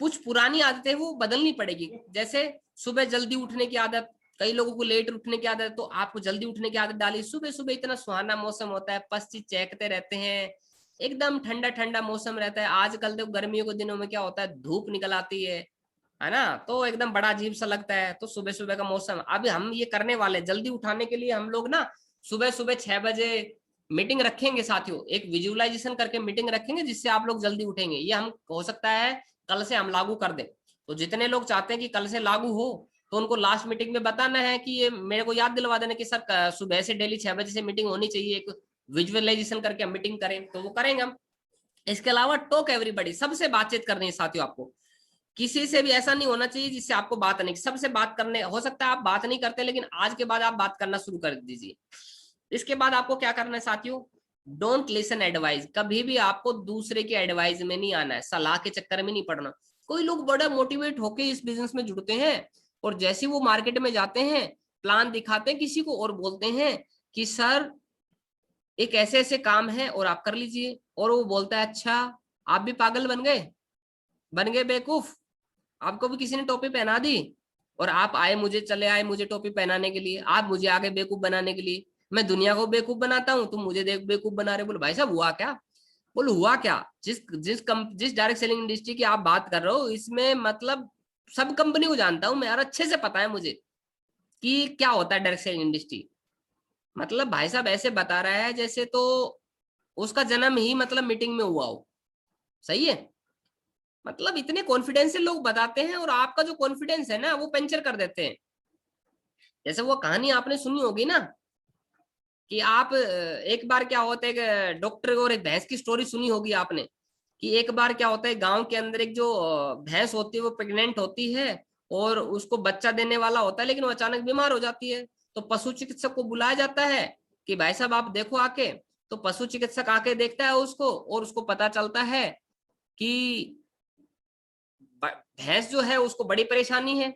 कुछ पुरानी आदतें वो बदलनी पड़ेगी। जैसे सुबह जल्दी उठने की आदत, कई लोगों को लेट उठने की आदत, तो आपको जल्दी उठने की आदत डाली। सुबह सुबह इतना सुहाना मौसम होता है, पक्षी चहकते रहते हैं, एकदम ठंडा ठंडा मौसम रहता है। आजकल तो गर्मियों के दिनों में क्या होता है, धूप निकल आती है ना, तो एकदम बड़ा अजीब सा लगता है। तो सुबह सुबह का मौसम, अभी हम ये करने वाले जल्दी उठाने के लिए हम लोग ना सुबह सुबह 6 बजे मीटिंग रखेंगे साथियों, एक विजुअलाइजेशन करके मीटिंग रखेंगे जिससे आप लोग जल्दी उठेंगे। ये हम हो सकता है कल से हम लागू कर दें। तो जितने लोग चाहते हैं कि कल से लागू हो, तो उनको लास्ट मीटिंग में बताना है कि ये मेरे को याद दिलवा देना कि सर सुबह से डेली 6 बजे से मीटिंग होनी चाहिए, एक विजुअलाइजेशन करके हम मीटिंग करें, तो वो करेंगे हम। इसके अलावा टॉक एवरीबॉडी, सबसे बातचीत करनी है साथियों आपको, किसी से भी ऐसा नहीं होना चाहिए जिससे आपको बात नहीं, सबसे बात करने, हो सकता है आप बात नहीं करते लेकिन आज के बाद आप बात करना शुरू कर दीजिए। इसके बाद आपको क्या करना है साथियों, डोंट लिसन एडवाइस, कभी भी आपको दूसरे की एडवाइस में नहीं आना है, सलाह के चक्कर में नहीं पड़ना। कोई लोग बड़ा मोटिवेट होके इस बिजनेस में जुड़ते हैं और जैसे वो मार्केट में जाते हैं, प्लान दिखाते हैं किसी को और बोलते हैं कि सर एक ऐसे ऐसे काम है और आप कर लीजिए, और वो बोलता है अच्छा आप भी पागल बन गए बेवकूफ, आपको भी किसी ने टोपी पहना दी और आप आए, मुझे चले आए मुझे टोपी पहनाने के लिए, आप मुझे आगे बेवकूफ बनाने के लिए। मैं दुनिया को बेवकूफ बनाता हूँ, तुम मुझे देख बेवकूफ बना रहे। बोले भाई साहब हुआ क्या, बोलो हुआ क्या, जिस डायरेक्ट सेलिंग इंडस्ट्री की आप बात कर रहे हो इसमें मतलब सब कंपनी को जानता हूं मैं, और अच्छे से पता है मुझे कि क्या होता है डायरेक्ट सेलिंग इंडस्ट्री। मतलब भाई साहब ऐसे बता रहा है जैसे तो उसका जन्म ही मतलब मीटिंग में हुआ हो। सही है, मतलब इतने कॉन्फिडेंस से लोग बताते हैं और आपका जो कॉन्फिडेंस है ना वो पंचर कर देते हैं। जैसे वो कहानी आपने सुनी होगी ना कि आप एक बार क्या होता है, डॉक्टर और एक भैंस की स्टोरी सुनी होगी आपने, कि एक बार क्या होता है गांव के अंदर एक जो भैंस होती है वो प्रेग्नेंट होती है और उसको बच्चा देने वाला होता है, लेकिन वो अचानक बीमार हो जाती है। तो पशु चिकित्सक को बुलाया जाता है कि भाई साहब आप देखो आके। तो पशु चिकित्सक आके देखता है उसको और उसको पता चलता है कि भैंस जो है उसको बड़ी परेशानी है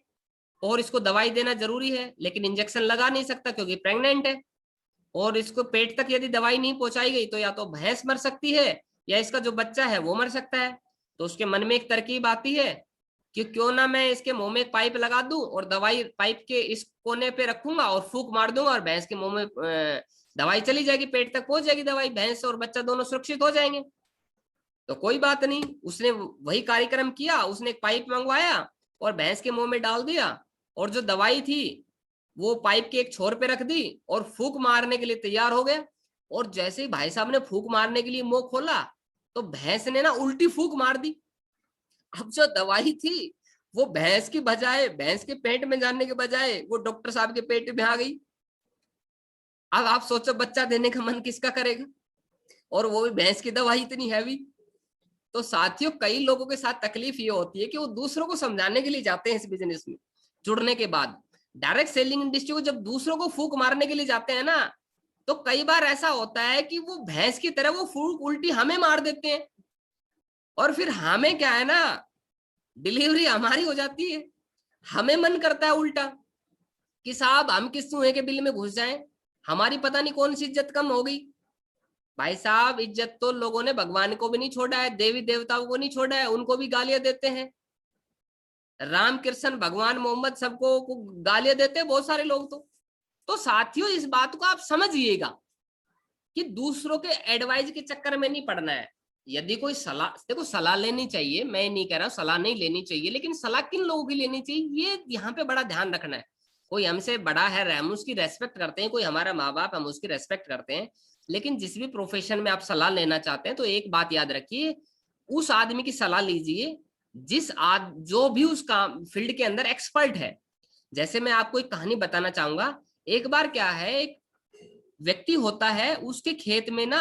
और इसको दवाई देना जरूरी है, लेकिन इंजेक्शन लगा नहीं सकता क्योंकि प्रेग्नेंट है। और इसको पेट तक यदि दवाई नहीं पहुंचाई गई तो या तो भैंस मर सकती है या इसका जो बच्चा है वो मर सकता है। तो उसके मन में एक तरकीब आती है कि क्यों ना मैं इसके मुंह में एक पाइप लगा दूं और दवाई पाइप के इस कोने पे रखूंगा और फूंक मार दूंगा और भैंस के मुंह में दवाई चली जाएगी, पेट तक पहुंच जाएगी दवाई, भैंस और बच्चा दोनों सुरक्षित हो जाएंगे। तो कोई बात नहीं, उसने वही कार्यक्रम किया, उसने एक पाइप मंगवाया और भैंस के मुंह में डाल दिया और जो दवाई थी वो पाइप के एक छोर पे रख दी और फूंक मारने के लिए तैयार हो गया। और जैसे ही भाई साहब ने फूंक मारने के लिए मुंह खोला तो भैंस ने ना उल्टी फूंक मार दी। अब जो दवाई थी वो भैंस की बजाय, भैंस के पेट में जाने के बजाय वो डॉक्टर साहब के पेट में आ गई। अब आप सोचो बच्चा देने का मन किसका करेगा, और वो भी भैंस की दवाई इतनी हैवी। तो साथियों कई लोगों के साथ तकलीफ ये होती है कि वो दूसरों को समझाने के लिए जाते हैं इस बिजनेस में जुड़ने के बाद, डायरेक्ट सेलिंग इंडस्ट्री को जब दूसरों को फूंक मारने के लिए जाते हैं ना, तो कई बार ऐसा होता है कि वो भैंस की तरह वो फूंक उल्टी हमें मार देते हैं और फिर हमें क्या है ना, डिलीवरी हमारी हो जाती है। हमें मन करता है उल्टा कि साहब हम किस चूहे के बिल में घुस जाएं, हमारी पता नहीं कौन सी इज्जत कम हो गई। भाई साहब इज्जत तो लोगों ने भगवान को भी नहीं छोड़ा है, देवी देवताओं को नहीं छोड़ा है, उनको भी गालियां देते हैं। राम कृष्ण भगवान मोहम्मद सबको गालियां देते हैं बहुत सारे लोग। तो साथियों इस बात को आप समझिएगा कि दूसरों के एडवाइस के चक्कर में नहीं पड़ना है। यदि कोई सलाह, देखो सलाह लेनी चाहिए, मैं नहीं कह रहा सलाह नहीं लेनी चाहिए, लेकिन सलाह किन लोगों की लेनी चाहिए ये यहाँ पे बड़ा ध्यान रखना है। कोई हमसे बड़ा है, हम उसकी रेस्पेक्ट करते हैं, कोई हमारा माँ बाप, हम उसकी रेस्पेक्ट करते हैं। लेकिन जिस भी प्रोफेशन में आप सलाह लेना चाहते हैं तो एक बात याद रखिए, उस आदमी की सलाह लीजिए जो भी उस काम फील्ड के अंदर एक्सपर्ट है। जैसे मैं आपको एक कहानी बताना चाहूंगा। एक बार क्या है, एक व्यक्ति होता है, उसके खेत में ना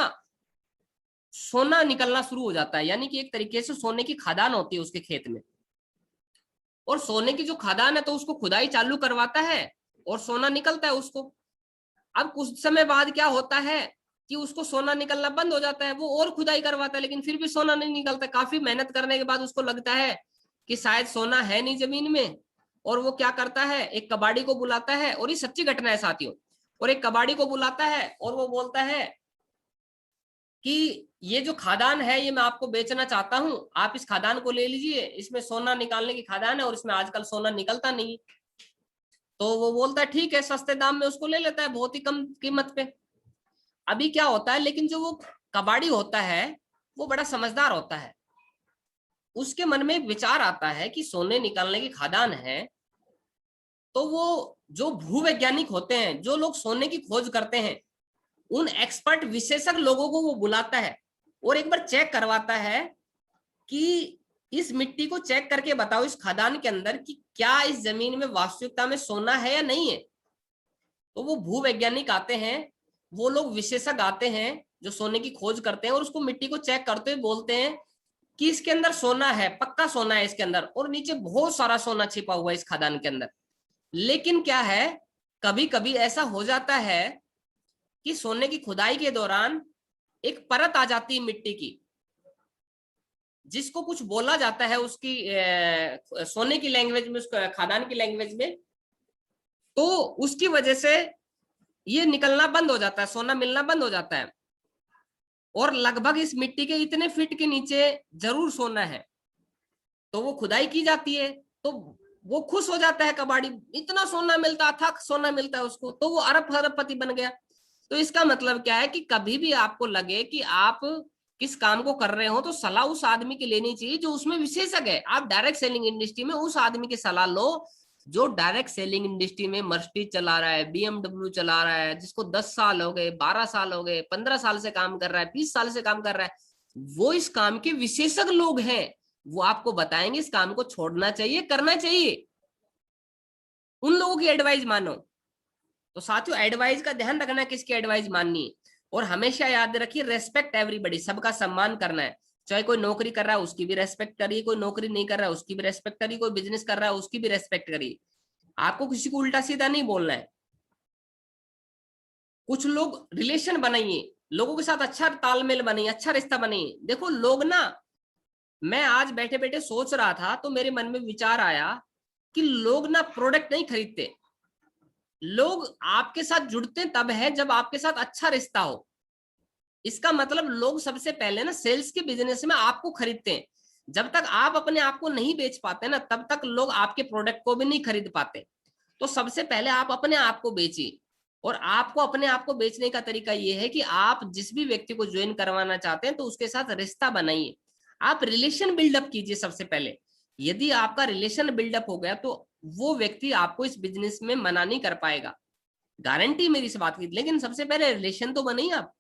सोना निकलना शुरू हो जाता है, यानी कि एक तरीके से सोने की खदान होती है उसके खेत में। और सोने की जो खदान है तो उसको खुदाई चालू करवाता है और सोना निकलता है उसको। अब कुछ समय बाद क्या होता है कि उसको सोना निकलना बंद हो जाता है, वो और खुदाई करवाता है लेकिन फिर भी सोना नहीं निकलता। काफी मेहनत करने के बाद उसको लगता है कि शायद सोना है नहीं जमीन में, और वो क्या करता है, एक कबाड़ी को बुलाता है, और ये सच्ची घटना है साथियों। और एक कबाड़ी को बुलाता है और वो बोलता है कि ये जो खादान है ये मैं आपको बेचना चाहता हूं, आप इस खादान को ले लीजिए, इसमें सोना निकालने की खादान है और इसमें आजकल सोना निकलता नहीं। तो वो बोलता है ठीक है, सस्ते दाम में उसको ले लेता है, बहुत ही कम कीमत पे। अभी क्या होता है, लेकिन जो वो कबाड़ी होता है वो बड़ा समझदार होता है। उसके मन में एक विचार आता है कि सोने निकालने की खादान है, तो वो जो भूवैज्ञानिक होते हैं, जो लोग सोने की खोज करते हैं, उन एक्सपर्ट विशेषज्ञ लोगों को वो बुलाता है और एक बार चेक करवाता है कि इस मिट्टी को चेक करके बताओ इस खदान के अंदर कि क्या इस जमीन में वास्तविकता में सोना है या नहीं है। तो वो भूवैज्ञानिक आते हैं, वो लोग विशेषज्ञ आते हैं जो सोने की खोज करते हैं, और उसको मिट्टी को चेक करते हुए बोलते हैं कि इसके अंदर सोना है, पक्का सोना है इसके अंदर, और नीचे बहुत सारा सोना छिपा हुआ है इस खदान के अंदर। लेकिन क्या है, कभी कभी ऐसा हो जाता है कि सोने की खुदाई के दौरान एक परत आ जाती है मिट्टी की, जिसको कुछ बोला जाता है उसकी सोने की लैंग्वेज में, उसको खादान की लैंग्वेज में। तो उसकी वजह से ये निकलना बंद हो जाता है, सोना मिलना बंद हो जाता है, और लगभग इस मिट्टी के इतने फीट के नीचे जरूर सोना है। तो वो खुदाई की जाती है, तो वो खुश हो जाता है कबाड़ी, इतना सोना मिलता था, सोना मिलता है उसको, तो वो अरब खरबपति बन गया। तो इसका मतलब क्या है कि कभी भी आपको लगे कि आप किस काम को कर रहे हो तो सलाह उस आदमी की लेनी चाहिए जो उसमें विशेषज्ञ है। आप डायरेक्ट सेलिंग इंडस्ट्री में उस आदमी की सलाह लो जो डायरेक्ट सेलिंग इंडस्ट्री में मर्सिडीज चला रहा है, BMW चला रहा है, जिसको 10 साल हो गए, 12 साल हो गए, 15 साल से काम कर रहा है, 20 साल से काम कर रहा है। वो इस काम के विशेषज्ञ लोग हैं, वो आपको बताएंगे इस काम को छोड़ना चाहिए, करना चाहिए। उन लोगों की एडवाइस मानो। तो साथियों, एडवाइस का ध्यान रखना, किसकी एडवाइस माननी है। और हमेशा याद रखिए, रेस्पेक्ट एवरीबॉडी, सबका सम्मान करना है। चाहे कोई नौकरी कर रहा है उसकी भी रेस्पेक्ट करिए, कोई नौकरी नहीं कर रहा है उसकी भी रेस्पेक्ट करिए, कोई बिजनेस कर रहा है उसकी भी रेस्पेक्ट करिए। आपको किसी को उल्टा सीधा नहीं बोलना है। कुछ लोग रिलेशन बनाइए, लोगों के साथ अच्छा तालमेल बनाइए, अच्छा रिश्ता बनाइए। देखो लोग ना, मैं आज बैठे बैठे सोच रहा था तो मेरे मन में विचार आया कि लोग ना प्रोडक्ट नहीं खरीदते, लोग आपके साथ जुड़ते तब है जब आपके साथ अच्छा रिश्ता हो। इसका मतलब लोग सबसे पहले ना सेल्स के बिजनेस में आपको खरीदते हैं। जब तक आप अपने आप को नहीं बेच पाते ना, तब तक लोग आपके प्रोडक्ट को भी नहीं खरीद पाते। तो सबसे पहले आप अपने आप को बेचिए। और आपको अपने आप को बेचने का तरीका यह है कि आप जिस भी व्यक्ति को ज्वाइन करवाना चाहते हैं तो उसके साथ रिश्ता बनाइए, आप रिलेशन बिल्डअप कीजिए सबसे पहले। यदि आपका रिलेशन बिल्डअप हो गया तो वो व्यक्ति आपको इस बिजनेस में मना नहीं कर पाएगा, गारंटी मेरी इस बात की। लेकिन सबसे पहले रिलेशन तो बनाइए आप।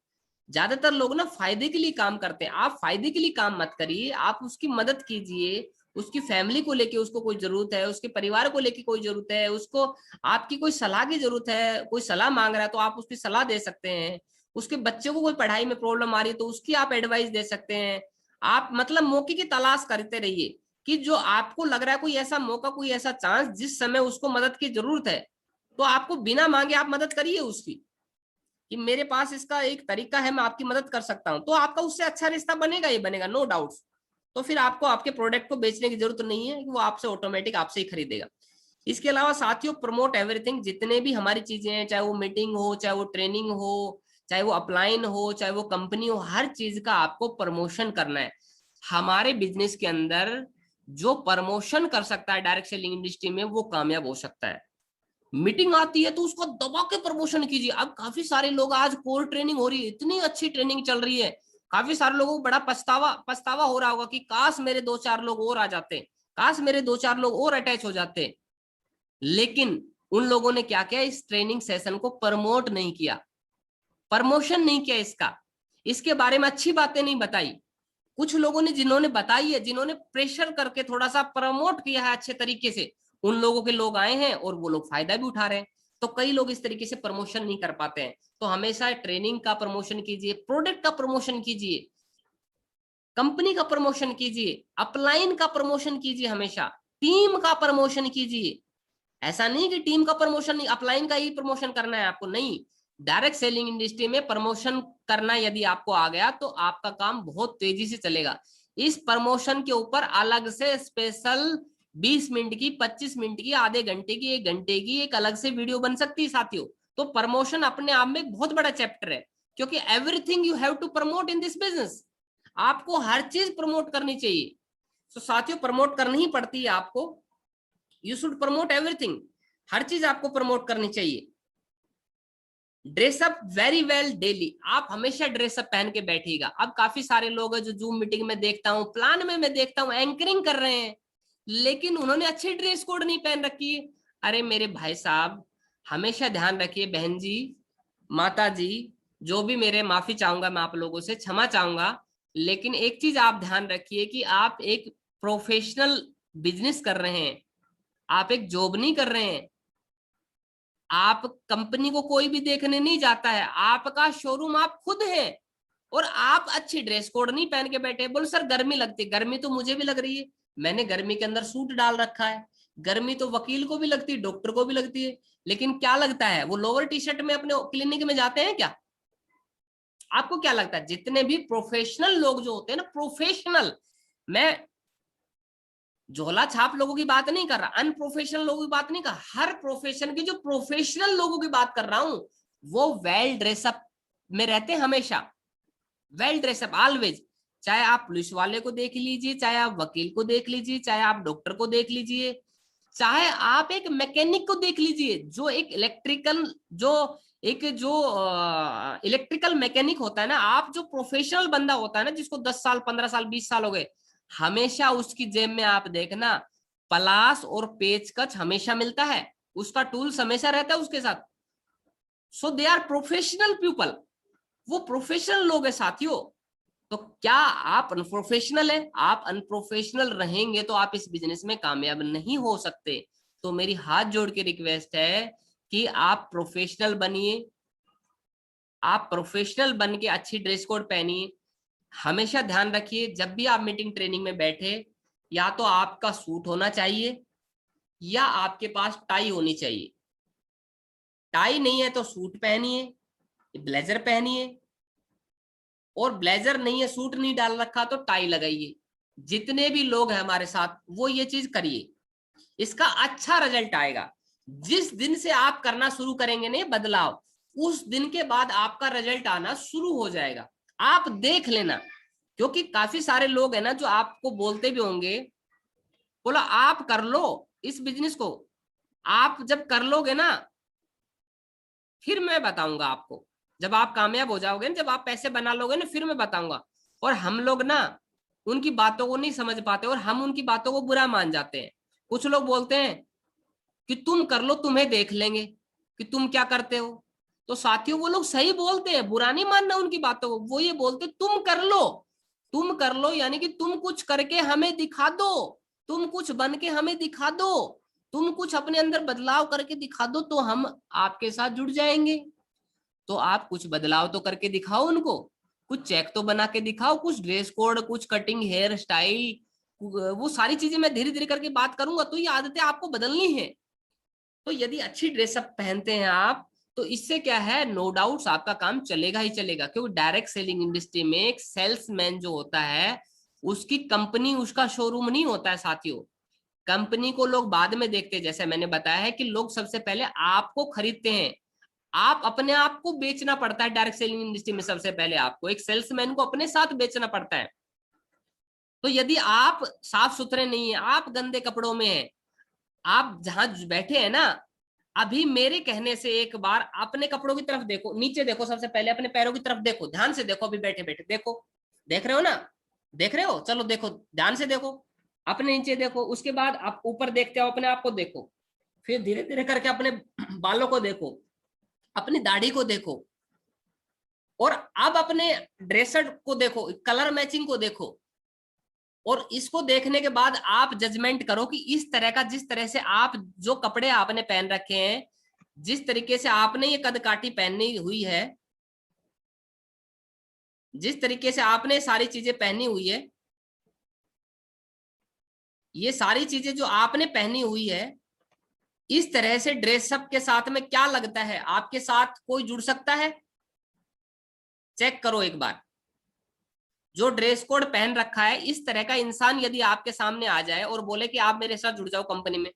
ज्यादातर लोग ना फायदे के लिए काम करते हैं, आप फायदे के लिए काम मत करिए, आप उसकी मदद कीजिए। उसकी फैमिली को लेके उसको कोई जरूरत है, उसके परिवार को लेके कोई जरूरत है, उसको आपकी कोई सलाह की जरूरत है, कोई सलाह मांग रहा है तो आप उसकी सलाह दे सकते हैं। उसके बच्चे को कोई पढ़ाई में प्रॉब्लम आ रही है तो उसकी आप एडवाइस दे सकते हैं। आप मतलब मौके की तलाश करते रहिए कि जो आपको लग रहा है कोई ऐसा मौका, कोई ऐसा चांस जिस समय उसको मदद की जरूरत है, तो आपको बिना मांगे आप मदद करिए उसकी, कि मेरे पास इसका एक तरीका है, मैं आपकी मदद कर सकता हूं। तो आपका उससे अच्छा रिश्ता बनेगा ही बनेगा, नो डाउट। तो फिर आपको आपके प्रोडक्ट को बेचने की जरूरत नहीं है, वो आपसे ऑटोमेटिक आपसे ही खरीदेगा। इसके अलावा साथियों, प्रमोट एवरीथिंग, जितने भी हमारी चीजें हैं, चाहे वो मीटिंग हो, चाहे वो ट्रेनिंग हो, चाहे वो अपलाइन हो, चाहे वो कंपनी हो, हर चीज का आपको प्रमोशन करना है। हमारे बिजनेस के अंदर जो प्रमोशन कर सकता है डायरेक्ट सेलिंग इंडस्ट्री में, वो कामयाब हो सकता है। मीटिंग आती है तो उसको दबा के प्रमोशन कीजिए। अब काफी सारे लोग, आज कोर ट्रेनिंग हो रही है, इतनी अच्छी ट्रेनिंग चल रही है, काफी सारे लोगों को बड़ा पछतावा पछतावा हो रहा होगा कि काश मेरे 2-4 लोग और आ जाते, काश मेरे 2-4 लोग और अटैच हो जाते। लेकिन उन लोगों ने क्या किया, इस ट्रेनिंग सेशन को प्रमोट नहीं किया, प्रमोशन नहीं किया इसका, इसके बारे में अच्छी बातें नहीं बताई। कुछ लोगों ने जिन्होंने बताई है, जिन्होंने प्रेशर करके थोड़ा सा प्रमोट किया है अच्छे तरीके से, उन लोगों के लोग आए हैं और वो लोग फायदा भी उठा रहे हैं। तो कई लोग इस तरीके से प्रमोशन नहीं कर पाते हैं। तो हमेशा ट्रेनिंग का प्रमोशन कीजिए, प्रोडक्ट का प्रमोशन कीजिए, कंपनी का प्रमोशन कीजिए, अपलाइन का प्रमोशन कीजिए, हमेशा टीम का प्रमोशन कीजिए। ऐसा नहीं कि टीम का प्रमोशन नहीं, अपलाइन का ही प्रमोशन करना है आपको, नहीं। डायरेक्ट सेलिंग इंडस्ट्री में प्रमोशन करना यदि आपको आ गया तो आपका काम बहुत तेजी से चलेगा। इस प्रमोशन के ऊपर अलग से स्पेशल 20 मिनट की, 25 मिनट की, आधे घंटे की, 1 घंटे की एक अलग से वीडियो बन सकती है साथियों। तो प्रमोशन अपने आप में एक बहुत बड़ा चैप्टर है, क्योंकि everything you have to promote in this business. आपको हर चीज प्रमोट करनी चाहिए। तो साथियों प्रमोट करनी ही पड़ती है आपको, यू शुड प्रमोट एवरीथिंग, हर चीज आपको प्रमोट करनी चाहिए। ड्रेसअप वेरी वेल डेली, आप हमेशा ड्रेसअप पहन के बैठिएगा। अब काफी सारे लोग हैं जो जूम मीटिंग में देखता हूँ, प्लान में मैं देखता हूँ एंकरिंग कर रहे हैं, लेकिन उन्होंने अच्छी ड्रेस कोड नहीं पहन रखी है। अरे मेरे भाई साहब, हमेशा ध्यान रखिए, बहन जी, माता जी, जो भी, मेरे माफी चाहूंगा, मैं आप लोगों से क्षमा चाहूंगा, लेकिन एक चीज आप ध्यान रखिए कि आप एक प्रोफेशनल बिजनेस कर रहे हैं, आप एक जॉब नहीं कर रहे हैं। आप कंपनी को कोई भी देखने नहीं जाता है, आपका शोरूम आप खुद हैं, और आप अच्छी ड्रेस कोड नहीं पहन के बैठे। बोल सर गर्मी लगती है, गर्मी तो मुझे भी लग रही है, मैंने गर्मी के अंदर सूट डाल रखा है। गर्मी तो वकील को भी लगती है, डॉक्टर को भी लगती है, लेकिन क्या लगता है, वो लोअर टी शर्ट में अपने क्लिनिक में जाते हैं क्या? आपको क्या लगता है? जितने भी प्रोफेशनल लोग जो होते हैं ना, प्रोफेशनल, मैं झोला छाप लोगों की बात नहीं कर रहा, अनप्रोफेशनल लोगों की बात नहीं कर, हर प्रोफेशन के जो प्रोफेशनल लोगों की बात कर रहा हूं, वो वेल ड्रेसअप में रहते हैं हमेशा, वेल ड्रेसअप ऑलवेज। चाहे आप पुलिस वाले को देख लीजिए, चाहे आप वकील को देख लीजिए, चाहे आप डॉक्टर को देख लीजिए, चाहे आप एक मैकेनिक को देख लीजिए, जो एक इलेक्ट्रिकल, जो एक जो इलेक्ट्रिकल मैकेनिक होता है ना, आप जो प्रोफेशनल बंदा होता है ना, जिसको 10 साल 15 साल 20 साल हो गए, हमेशा उसकी जेब में आप देखना प्लास और पेचकस हमेशा मिलता है, उसका टूल्स हमेशा रहता है उसके साथ। सो दे आर प्रोफेशनल पीपल, वो प्रोफेशनल लोग हैं साथियों। तो क्या आप अनप्रोफेशनल है? आप अनप्रोफेशनल रहेंगे तो आप इस बिजनेस में कामयाब नहीं हो सकते। तो मेरी हाथ जोड़ के रिक्वेस्ट है कि आप प्रोफेशनल बनिए, आप प्रोफेशनल बन के अच्छी ड्रेस कोड पहनिए। हमेशा ध्यान रखिए, जब भी आप मीटिंग ट्रेनिंग में बैठे, या तो आपका सूट होना चाहिए या आपके पास टाई होनी चाहिए। टाई नहीं है तो सूट पहनिए, ब्लेजर पहनिए, और ब्लेजर नहीं है, सूट नहीं डाल रखा तो टाई लगाइए। जितने भी लोग हैं हमारे साथ, वो ये चीज करिए, इसका अच्छा रिजल्ट आएगा। जिस दिन से आप करना शुरू करेंगे ना बदलाव, उस दिन के बाद आपका रिजल्ट आना शुरू हो जाएगा, आप देख लेना। क्योंकि काफी सारे लोग हैं ना जो आपको बोलते भी होंगे, बोला आप कर लो इस बिजनेस को, आप जब कर लोगे ना फिर मैं बताऊंगा आपको, जब आप कामयाब हो जाओगे ना, जब आप पैसे बना लोगे ना, फिर मैं बताऊंगा। और हम लोग ना उनकी बातों को नहीं समझ पाते, और हम उनकी बातों को बुरा मान जाते हैं। कुछ लोग बोलते हैं कि तुम कर लो, तुम्हें देख लेंगे कि तुम क्या करते हो। तो साथियों वो लोग सही बोलते हैं, बुरा नहीं मानना उनकी बातों को। वो ये बोलते तुम कर लो, तुम कर लो, यानी कि तुम कुछ करके हमें दिखा दो, तुम कुछ बन के हमें दिखा दो, तुम कुछ अपने अंदर बदलाव करके दिखा दो, तो हम आपके साथ जुड़ जाएंगे। तो आप कुछ बदलाव तो करके दिखाओ उनको, कुछ चेक तो बना के दिखाओ, कुछ ड्रेस कोड, कुछ कटिंग, हेयर स्टाइल, वो सारी चीजें मैं धीरे धीरे करके बात करूंगा। तो ये आदतें आपको बदलनी है। तो यदि अच्छी ड्रेसअप पहनते हैं आप, तो इससे क्या है, नो डाउट आपका काम चलेगा ही चलेगा। क्योंकि डायरेक्ट सेलिंग इंडस्ट्री में एक सेल्समैन जो होता है, उसकी कंपनी, उसका शोरूम नहीं होता है साथियों। कंपनी को लोग बाद में देखते हैं, जैसे मैंने बताया है कि लोग सबसे पहले आपको खरीदते हैं। आप अपने आप को बेचना पड़ता है डायरेक्ट सेलिंग इंडस्ट्री में, सबसे पहले आपको एक सेल्समैन को अपने साथ बेचना पड़ता है। तो यदि आप साफ सुथरे नहीं है, आप गंदे कपड़ों में है, आप जहां बैठे हैं ना, अभी मेरे कहने से एक बार अपने कपड़ों की तरफ देखो, नीचे देखो, सबसे पहले अपने पैरों की तरफ देखो, ध्यान से देखो, अभी बैठे बैठे देखो, देख रहे हो ना? देख रहे हो? चलो देखो, ध्यान से देखो, अपने नीचे देखो, उसके बाद आप ऊपर देखते हो, अपने आप को देखो, फिर धीरे धीरे करके अपने बालों को देखो, अपनी दाढ़ी को देखो, और अब अपने ड्रेसर को देखो, कलर मैचिंग को देखो, और इसको देखने के बाद आप जजमेंट करो कि इस तरह का, जिस तरह से आप जो कपड़े आपने पहन रखे हैं, जिस तरीके से आपने ये कदकाठी पहनी हुई है, जिस तरीके से आपने सारी चीजें पहनी हुई है, ये सारी चीजें जो आपने पहनी हुई है, इस तरह से ड्रेसअप के साथ में क्या लगता है, आपके साथ कोई जुड़ सकता है? चेक करो एक बार। जो ड्रेस कोड पहन रखा है, इस तरह का इंसान यदि आपके सामने आ जाए और बोले कि आप मेरे साथ जुड़ जाओ कंपनी में,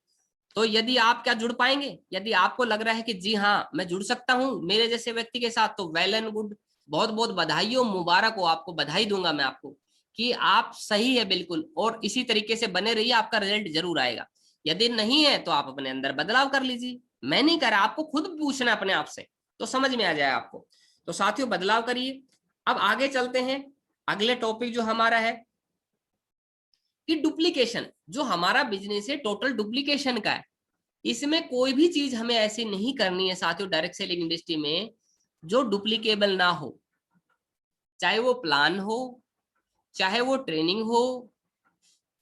तो यदि आप क्या जुड़ पाएंगे? यदि आपको लग रहा है कि जी हाँ मैं जुड़ सकता हूं मेरे जैसे व्यक्ति के साथ, तो वेल एंड गुड, बहुत बहुत बधाई हो, मुबारक हो, आपको बधाई दूंगा मैं आपको कि आप सही है बिल्कुल, और इसी तरीके से बने रहिए, आपका रिजल्ट जरूर आएगा। यदि नहीं है तो आप अपने अंदर बदलाव कर लीजिए। मैं नहीं करा, आपको खुद पूछना अपने आप से, तो समझ में आ जाए आपको। तो साथियों बदलाव करिए। अब आगे चलते हैं, अगले टॉपिक जो हमारा है कि डुप्लीकेशन। जो हमारा बिजनेस है टोटल डुप्लीकेशन का है। इसमें कोई भी चीज हमें ऐसी नहीं करनी है साथियों डायरेक्ट सेलिंग इंडस्ट्री में जो डुप्लीकेबल ना हो। चाहे वो प्लान हो, चाहे वो ट्रेनिंग हो,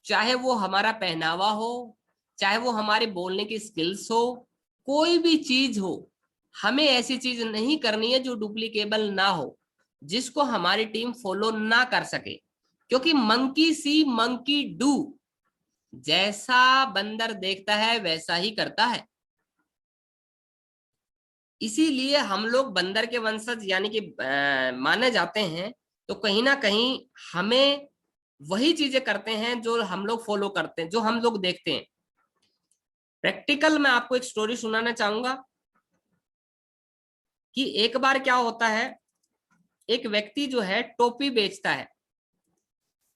चाहे वो हमारा पहनावा हो, चाहे वो हमारे बोलने की स्किल्स हो, कोई भी चीज हो, हमें ऐसी चीज नहीं करनी है जो डुप्लीकेबल ना हो, जिसको हमारी टीम फॉलो ना कर सके। क्योंकि मंकी सी मंकी डू, जैसा बंदर देखता है वैसा ही करता है। इसीलिए हम लोग बंदर के वंशज यानी कि माने जाते हैं। तो कहीं ना कहीं हमें वही चीजें करते हैं जो हम लोग फॉलो करते हैं, जो हम लोग देखते हैं। प्रैक्टिकल मैं आपको एक स्टोरी सुनाना चाहूंगा कि एक बार क्या होता है, एक व्यक्ति जो है टोपी बेचता है,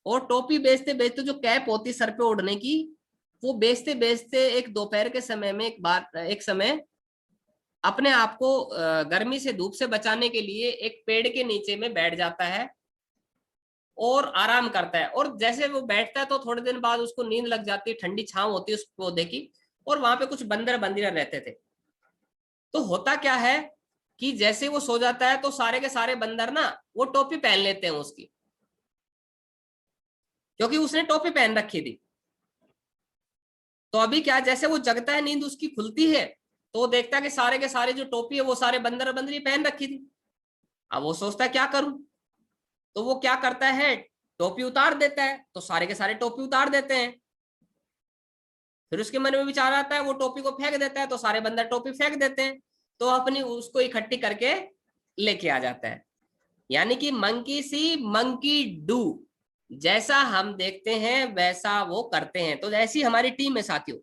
और टोपी बेचते बेचते जो कैप होती सर पे ओढ़ने की, वो बेचते बेचते एक दोपहर के समय में एक समय अपने आप को गर्मी से धूप से बचाने के लिए एक पेड़ के नीचे में बैठ जाता है और आराम करता है। और जैसे वो बैठता है तो थोड़े दिन बाद उसको नींद लग जाती है, ठंडी छांव होती है उस पौधे की, और वहां पे कुछ बंदर बंदर रहते थे। तो होता क्या है कि जैसे वो सो जाता है तो सारे के सारे बंदर ना वो टोपी पहन लेते हैं उसकी, क्योंकि उसने टोपी पहन रखी थी। तो अभी क्या, जैसे वो जगता है, नींद उसकी खुलती है, तो वो देखता है कि सारे के सारे जो टोपी है वो सारे बंदर बंदरी पहन रखी थी। अब वो सोचता है क्या करूं, तो वो क्या करता है, टोपी उतार देता है। तो सारे के सारे टोपी उतार देते हैं। फिर उसके मन में विचार आता है, वो टोपी को फेंक देता है, तो सारे बंदर टोपी फेंक देते हैं। तो अपनी उसको इकट्ठी करके लेके आ जाता है। यानी कि मंकी सी मंकी डू, जैसा हम देखते हैं वैसा वो करते हैं। तो ऐसी हमारी टीम है साथियों,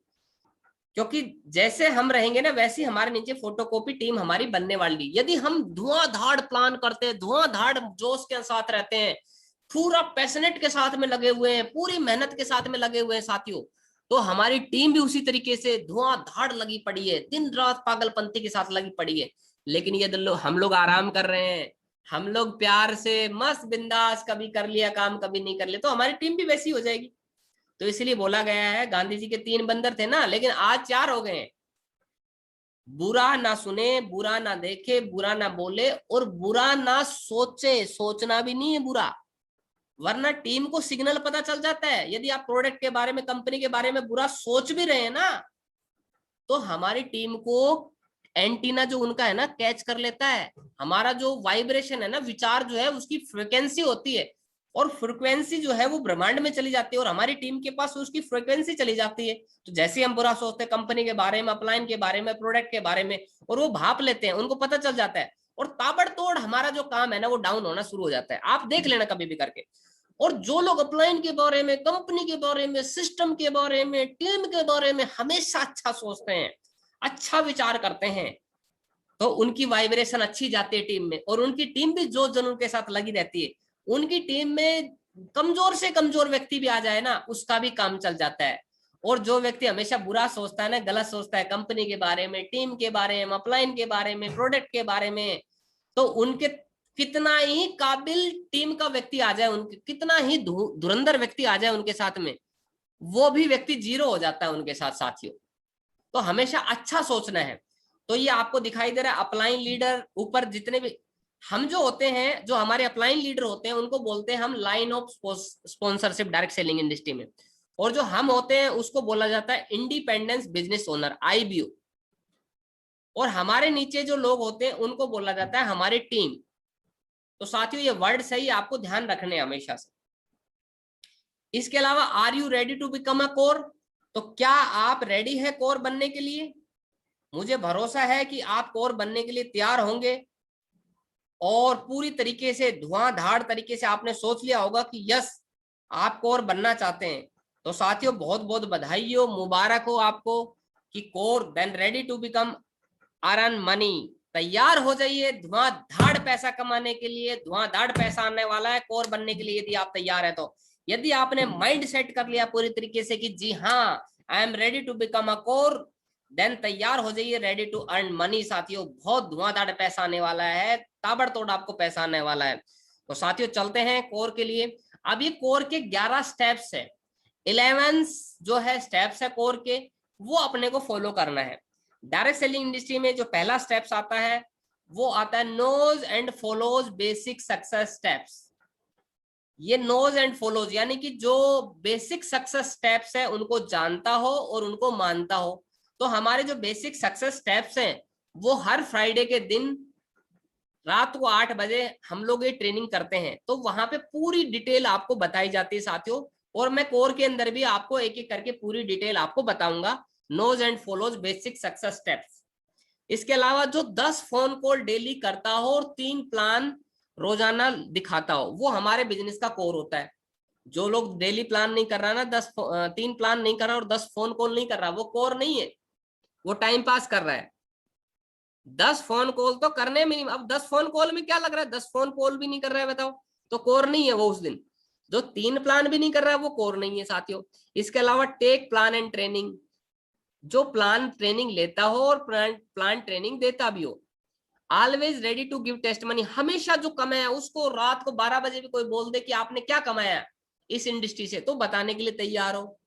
क्योंकि जैसे हम रहेंगे ना वैसी हमारे नीचे फोटोकॉपी टीम हमारी बनने वाली। यदि हम धुआंधाड़ प्लान करते हैं, धुआंधाड़ जोश के साथ रहते हैं, पूरा पैशनेट के साथ में लगे हुए हैं, पूरी मेहनत के साथ में लगे हुए हैं साथियों, तो हमारी टीम भी उसी तरीके से धुआंधाड़ लगी पड़ी है, दिन रात पागलपंती के साथ लगी पड़ी है। लेकिन ये हम लोग आराम कर रहे हैं, हम लोग प्यार से मस्त बिंदास, कभी कर लिया काम कभी नहीं कर लिया, तो हमारी टीम भी वैसी हो जाएगी। तो इसलिए बोला गया है, गांधी जी के 3 बंदर थे ना, लेकिन आज 4 हो गए हैं। बुरा ना सुने, बुरा ना देखे, बुरा ना बोले, और बुरा ना सोचे। सोचना भी नहीं है बुरा, वरना टीम को सिग्नल पता चल जाता है। यदि आप प्रोडक्ट के बारे में, कंपनी के बारे में बुरा सोच भी रहे हैं ना, तो हमारी टीम को एंटीना जो उनका है ना कैच कर लेता है। हमारा जो वाइब्रेशन है ना, विचार जो है उसकी फ्रिक्वेंसी होती है, और फ्रिक्वेंसी जो है वो ब्रह्मांड में चली जाती है, और हमारी टीम के पास उसकी फ्रिक्वेंसी चली जाती है। तो जैसे हम बुरा सोचते हैं कंपनी के बारे में, अपलाइन के बारे में, प्रोडक्ट के बारे में, और वो भाप लेते हैं, उनको पता चल जाता है, और ताबड़तोड़ हमारा जो काम है ना वो डाउन होना शुरू हो जाता है। आप देख लेना कभी भी करके। और जो लोग अपलाइन के बारे में, कंपनी के बारे में, सिस्टम के बारे में, टीम के बारे में हमेशा अच्छा सोचते हैं, अच्छा विचार करते हैं, तो उनकी वाइब्रेशन अच्छी जाती है टीम में, और उनकी टीम भी जोश जुनून के साथ लगी रहती है। उनकी टीम में कमजोर से कमजोर व्यक्ति भी आ जाए ना, उसका भी काम चल जाता है। और जो व्यक्ति हमेशा बुरा सोचता है ना, गलत सोचता है कंपनी के बारे में, टीम के बारे में, अपलाइन के बारे में, प्रोडक्ट के बारे में, तो उनके कितना ही काबिल टीम का व्यक्ति आ जाए, उनके कितना ही धुरंधर व्यक्ति आ जाए उनके साथ में, वो भी व्यक्ति जीरो हो जाता है उनके साथ साथियों। तो हमेशा अच्छा सोचना है। तो ये आपको दिखाई दे रहा है अपलाइन लीडर ऊपर जितने भी हम जो होते हैं, जो हमारे अपलाइन लीडर होते हैं उनको बोलते हैं हम line of sponsorship direct selling industry में। और जो हम होते हैं उसको बोला जाता है इंडिपेंडेंस बिजनेस ओनर, IBO। और हमारे नीचे जो लोग होते हैं उनको बोला जाता है हमारी टीम। तो साथियों ये वर्ड सही आपको ध्यान रखने हमेशा से। इसके अलावा are you ready to become a core? तो क्या आप रेडी है कोर बनने के लिए? मुझे भरोसा है कि आप कोर बनने के लिए तैयार होंगे और पूरी तरीके से धुआंधार तरीके से आपने सोच लिया होगा कि यस आप कोर बनना चाहते हैं। तो साथियों बहुत बहुत बधाई हो, मुबारक हो आपको कि core then ready to become earn money. तैयार हो जाइए धुआंधार पैसा कमाने के लिए, धुआंधार पैसा आने वाला है कोर बनने के लिए यदि आप तैयार है तो। यदि आपने माइंड सेट कर लिया पूरी तरीके से कि जी हाँ I am ready to become a core, then तैयार हो जाइए रेडी टू अर्न मनी। साथियों बहुत धुआंधार पैसा आने वाला है, ताबड़तोड़ आपको पैसा आने वाला है। तो साथियों चलते हैं कोर के लिए। अब ये कोर के 11 स्टेप्स है, 11 जो है स्टेप्स है कोर के, वो अपने को फॉलो करना है। डायरेक्ट सेलिंग इंडस्ट्री में जो पहला स्टेप्स आता है वो आता है knows and follows basic success steps. ये नोज एंड फॉलोज यानी कि जो बेसिक सक्सेस स्टेप्स है उनको जानता हो और उनको मानता हो। तो हमारे जो बेसिक सक्सेस स्टेप्स हैं वो हर फ्राइडे के दिन रात को 8 बजे हम लोग ये ट्रेनिंग करते हैं। तो वहां पे पूरी डिटेल आपको बताई जाती है साथियों, और मैं कोर के अंदर भी आपको एक एक करके पूरी डिटेल आपको बताऊंगा knows and follows basic success steps. इसके अलावा जो 10 फोन कॉल डेली करता हो और 3 प्लान रोजाना दिखाता हो वो हमारे बिजनेस का कोर होता है। जो लोग डेली प्लान नहीं कर रहा ना, 3 प्लान नहीं कर रहा और 10 फोन कॉल नहीं कर रहा, वो कोर नहीं है, वो टाइम पास कर रहा है। 10 फोन कॉल तो करने में, अब 10 फोन कॉल में क्या लग रहा है, 10 फोन कॉल भी नहीं कर रहा है बताओ, तो कोर नहीं है वो उस दिन। जो 3 प्लान भी नहीं कर रहा है वो कोर नहीं है साथियों। इसके अलावा टेक प्लान एंड ट्रेनिंग, जो प्लान ट्रेनिंग लेता हो और प्लान ट्रेनिंग देता भी हो। Always ready to give testimony, हमेशा जो कमाया उसको रात को 12 बजे भी कोई बोल दे कि आपने क्या कमाया इस इंडस्ट्री से, तो बताने के लिए तैयार हो।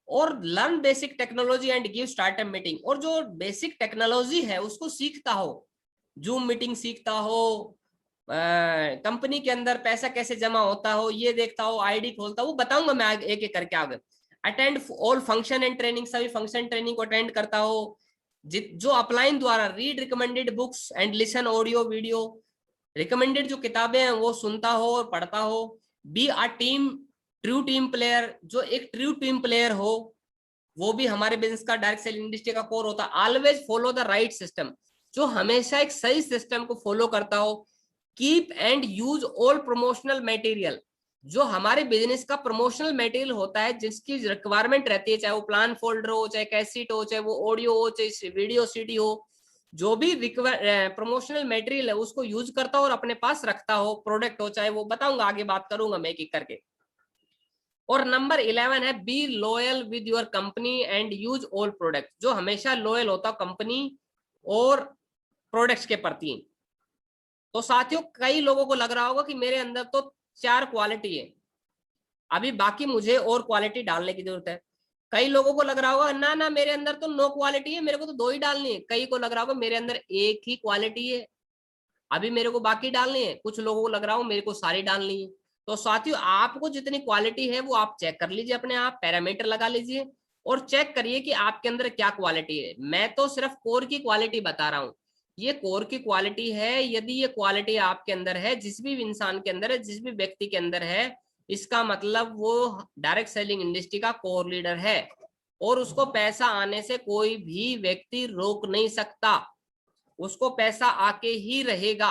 और learn basic technology and give startup meeting, और जो बेसिक टेक्नोलॉजी है उसको सीखता हो, जूम मीटिंग सीखता हो, कंपनी के अंदर पैसा कैसे जमा होता हो ये देखता हो, आईडी खोलता हो, वो बताऊंगा मैं एक एक करके आगे। Attend all function and training, सभी फंक्शन ट्रेनिंग को अटेंड करता हो। जो अपलाइन द्वारा read recommended books and listen audio video, recommended जो किताबें हैं वो सुनता हो और पढ़ता हो। Be a team true team player, जो एक ट्रू टीम प्लेयर हो, वो भी हमारे बिजनेस का डायरेक्ट सेलिंग इंडस्ट्री का कोर होता है। Always follow the right system, जो हमेशा एक सही सिस्टम को फॉलो करता हो। Keep and use all promotional material, जो हमारे बिजनेस का प्रमोशनल मटेरियल होता है जिसकी रिक्वायरमेंट रहती है, चाहे वो प्लान फोल्डर हो, चाहे कैसेट हो, चाहे वो ऑडियो हो, चाहे वीडियो सीडी हो, जो भी प्रमोशनल मटेरियल है उसको यूज करता हो और अपने पास रखता हो। प्रोडक्ट हो चाहे वो, बताऊंगा आगे बात करूंगा मैं एक एक करके। और नंबर 11 है be loyal with your company and use all product, जो हमेशा लॉयल होता कंपनी और प्रोडक्ट्स के प्रति। तो साथियों कई लोगों को लग रहा होगा कि मेरे अंदर तो 4 क्वालिटी है, अभी बाकी मुझे और क्वालिटी डालने की जरूरत है। कई लोगों को लग रहा होगा ना ना मेरे अंदर तो 9 क्वालिटी है, मेरे को तो 2 ही डालनी है। कई को लग रहा होगा मेरे अंदर एक ही क्वालिटी है, अभी मेरे को बाकी डालनी है। कुछ लोगों को लग रहा हो मेरे को सारी डालनी है। तो साथियों आपको जितनी क्वालिटी है वो आप चेक कर लीजिए, अपने आप पैरामीटर लगा लीजिए और चेक करिए कि आपके अंदर क्या क्वालिटी है। मैं तो सिर्फ कोर की क्वालिटी बता रहा हूँ, ये कोर की क्वालिटी है। यदि ये क्वालिटी आपके अंदर है, जिस भी इंसान के अंदर है, जिस भी व्यक्ति के अंदर है, इसका मतलब वो डायरेक्ट सेलिंग इंडस्ट्री का कोर लीडर है और उसको पैसा आने से कोई भी व्यक्ति रोक नहीं सकता, उसको पैसा आके ही रहेगा।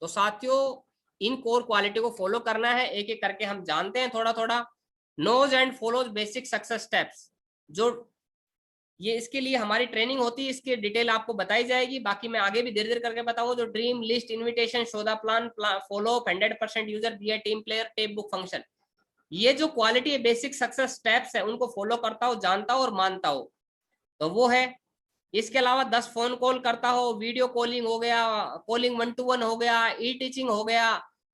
तो साथियों इन कोर क्वालिटी को फॉलो करना है, एक एक करके हम जानते हैं थोड़ा थोड़ा। Knows and follows basic success steps, जो ये इसके लिए हमारी ट्रेनिंग होती है, इसकी डिटेल आपको बताई जाएगी। बाकी मैं आगे भी धीरे धीरे करके बताऊंगा। जो dream list, invitation, show the plan, follow 100% user, be a team player, tape book function, ये जो क्वालिटी है बेसिक सक्सेस स्टेप्स है उनको फॉलो करता हो, जानता हो और मानता हो, तो वो है। इसके अलावा 10 फोन कॉल करता हो, वीडियो कॉलिंग हो गया, कॉलिंग 1 to 1 हो गया, ई टीचिंग हो गया,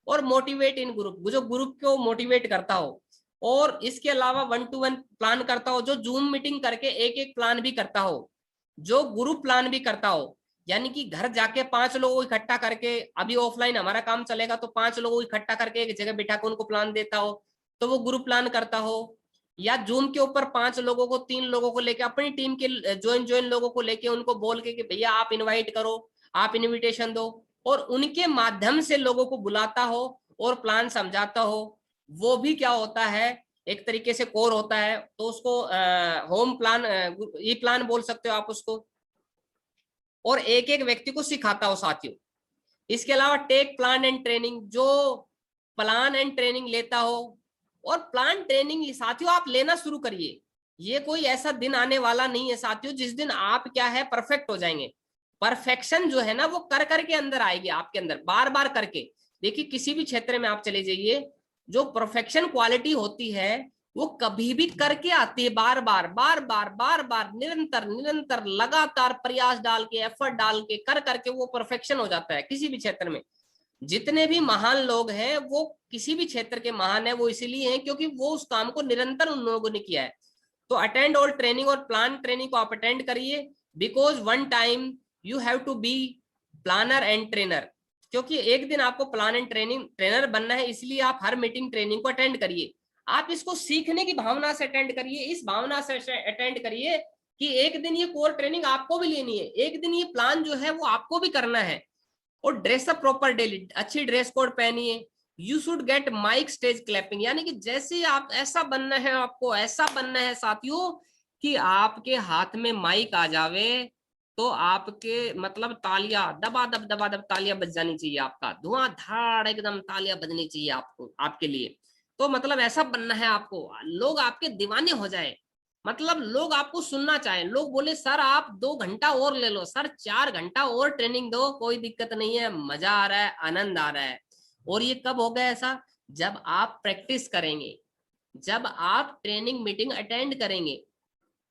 और मोटिवेट इन ग्रुप, जो ग्रुप को मोटिवेट करता हो। और इसके अलावा 1 to 1 प्लान करता हो, जो जूम मीटिंग करके एक एक प्लान भी करता हो। जो ग्रुप प्लान भी करता हो, यानी कि घर जाके 5 लोगों को इकट्ठा करके, अभी ऑफलाइन हमारा काम चलेगा तो 5 लोगों को इकट्ठा करके एक जगह बिठा के उनको प्लान देता हो, तो वो ग्रुप प्लान करता हो। या जूम के ऊपर 5 लोगों को, 3 लोगों को लेके, अपनी टीम के ज्वाइन ज्वाइन लोगों को लेके उनको बोल के कि भैया आप इनवाइट करो, आप इनविटेशन दो, और उनके माध्यम से लोगों को बुलाता हो और प्लान समझाता हो। वो भी क्या होता है, एक तरीके से कोर होता है, तो उसको होम प्लान, ई प्लान बोल सकते हो आप उसको, और एक एक व्यक्ति को सिखाता हो साथियों। इसके अलावा टेक प्लान एंड ट्रेनिंग, जो प्लान एंड ट्रेनिंग लेता हो, और प्लान ट्रेनिंग साथियों आप लेना शुरू करिए। ये कोई ऐसा दिन आने वाला नहीं है साथियों जिस दिन आप क्या है परफेक्ट हो जाएंगे। परफेक्शन जो है ना वो कर करके अंदर आएगी आपके अंदर, बार बार करके। देखिए किसी भी क्षेत्र में आप चले जाइए, जो परफेक्शन क्वालिटी होती है वो कभी भी करके आती है, बार बार बार बार बार बार, निरंतर निरंतर लगातार प्रयास डाल के, एफर्ट डाल के, कर करके वो परफेक्शन हो जाता है किसी भी क्षेत्र में। जितने भी महान लोग हैं वो किसी भी क्षेत्र के महान है, वो इसीलिए हैं क्योंकि वो उस काम को निरंतर उन लोगों ने किया है। तो अटेंड ऑल ट्रेनिंग और प्लान ट्रेनिंग को आप अटेंड करिए, because one time you have to be planner and trainer. क्योंकि एक दिन आपको प्लान एंड ट्रेनिंग ट्रेनर बनना है, इसलिए आप हर मीटिंग ट्रेनिंग को अटेंड करिए। आप इसको सीखने की भावना से अटेंड करिए, इस भावना से अटेंड करिए कि एक दिन ये कोर ट्रेनिंग आपको भी लेनी है, एक दिन ये प्लान जो है वो आपको भी करना है। और ड्रेसअप प्रॉपर डेली, अच्छी ड्रेस कोड पहनिए। You should get mic stage clapping, यानी कि जैसे आप ऐसा बनना है, आपको ऐसा बनना है साथियों कि आपके हाथ में माइक आ जावे तो आपके मतलब तालियां दबा दब दबा दब तालियां बज जानी चाहिए, आपका धुआंधार एकदम तालियां बजनी चाहिए आपको, आपके लिए। तो मतलब ऐसा बनना है आपको, लोग आपके दीवाने हो जाए, मतलब लोग आपको सुनना चाहें, लोग बोले सर आप 2 घंटा और ले लो, सर 4 घंटा और ट्रेनिंग दो, कोई दिक्कत नहीं है, मजा आ रहा है, आनंद आ रहा है। और ये कब होगा ऐसा, जब आप प्रैक्टिस करेंगे, जब आप ट्रेनिंग मीटिंग अटेंड करेंगे,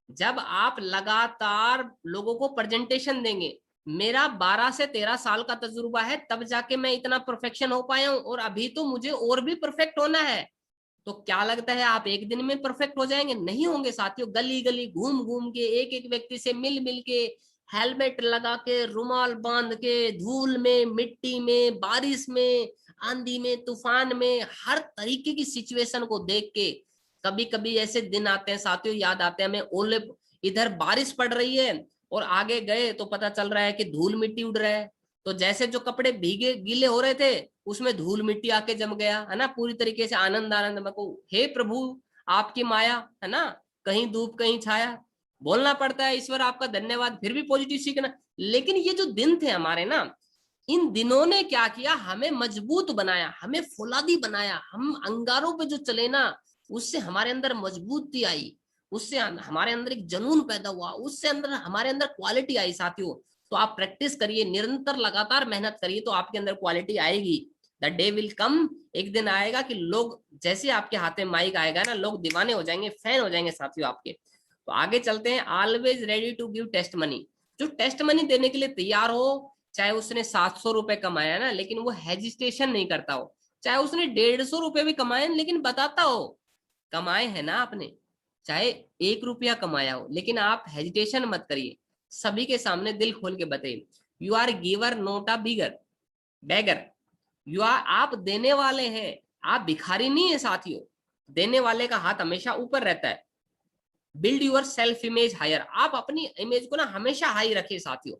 जब आप लगातार लोगों को प्रेजेंटेशन देंगे। मेरा 12 से 13 साल का तजुर्बा है, तब जाके मैं इतना परफेक्शन हो पाया हूं, और अभी तो मुझे और भी परफेक्ट होना है। तो क्या लगता है आप एक दिन में परफेक्ट हो जाएंगे? नहीं होंगे साथियों। गली गली घूम घूम के, एक एक व्यक्ति से मिल मिल के, हेलमेट लगा के, रुमाल बांध के, धूल में, मिट्टी में, बारिश में, आंधी में, तूफान में, हर तरीके की सिचुएशन को देख के, कभी कभी ऐसे दिन आते हैं साथियों, याद आते हैं हमें, ओले, इधर बारिश पड़ रही है और आगे गए तो पता चल रहा है कि धूल मिट्टी उड़ रहा है। तो जैसे जो कपड़े भीगे गीले हो रहे थे उसमें धूल मिट्टी आके जम गया है ना, पूरी तरीके से आनंद आनंद में को, हे प्रभु आपकी माया है ना, कहीं धूप कहीं छाया, बोलना पड़ता है ईश्वर आपका धन्यवाद, फिर भी पॉजिटिव सीखना। लेकिन ये जो दिन थे हमारे ना, इन दिनों ने क्या किया, हमें मजबूत बनाया, हमें फौलादी बनाया। हम अंगारों पे जो चले ना, उससे हमारे अंदर मजबूती आई, उससे हमारे अंदर एक जुनून पैदा हुआ, उससे अंदर हमारे अंदर क्वालिटी आई साथियों। तो आप प्रैक्टिस करिए, निरंतर लगातार मेहनत करिए, तो आपके अंदर क्वालिटी आएगी। द डे विल कम, एक दिन आएगा कि लोग, जैसे आपके हाथ में माइक आएगा ना, लोग दीवाने हो जाएंगे, फैन हो जाएंगे साथियों आपके। तो आगे चलते हैं। Always ready to give testimony, जो टेस्ट मनी देने के लिए तैयार हो, चाहे उसने 700 रुपए कमाया ना लेकिन वो हेजिटेशन नहीं करता हो, चाहे उसने 150 रुपए भी कमाए लेकिन बताता हो कमाए है ना आपने, चाहे 1 रुपया कमाया हो, लेकिन आप हेजिटेशन मत करिए, सभी के सामने दिल खोल के बताइए। You are giver not a bigger beggar, you are, आप देने वाले हैं, आप भिखारी नहीं है साथियों। देने वाले का हाथ हमेशा ऊपर रहता है। Build your self image higher, आप अपनी इमेज को ना हमेशा हाई रखिए साथियों।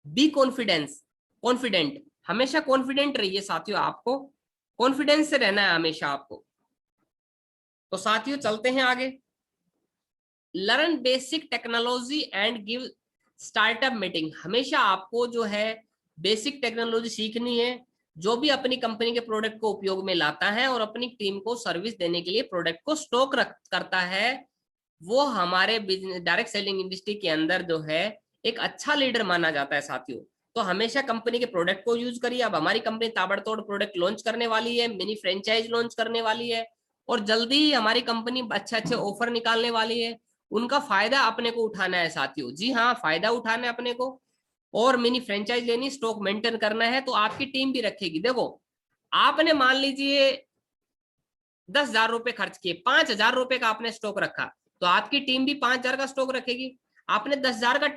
बी कॉन्फिडेंस, कॉन्फिडेंट, हमेशा कॉन्फिडेंट रहिए साथियों, आपको कॉन्फिडेंस से रहना है हमेशा आपको। तो साथियों चलते हैं आगे। Learn basic technology and give startup meeting, हमेशा आपको जो है बेसिक टेक्नोलॉजी सीखनी है। जो भी अपनी कंपनी के प्रोडक्ट को उपयोग में लाता है और अपनी टीम को सर्विस देने के लिए प्रोडक्ट को स्टॉक करता है, वो हमारे डायरेक्ट सेलिंग इंडस्ट्री के अंदर जो है एक अच्छा लीडर माना जाता है साथियों। तो हमेशा कंपनी के प्रोडक्ट को यूज करिए। अब हमारी कंपनी ताबड़तोड़ प्रोडक्ट लॉन्च करने वाली है, मिनी फ्रेंचाइज लॉन्च करने वाली है, और जल्दी ही हमारी कंपनी अच्छे अच्छे ऑफर निकालने वाली है। उनका फायदा अपने को उठाना है साथियों, जी हाँ, फायदा उठाना है अपने को। और मिनी फ्रेंचाइज लेनी, स्टॉक मेंटेन करना है, तो आपकी टीम भी रखेगी। देखो आपने मान लीजिए 10,000 रुपए खर्च किए, 5,000 रुपए का आपने स्टॉक रखा, तो आपकी टीम भी 5,000 का स्टॉक रखेगी। आपने 10,000 का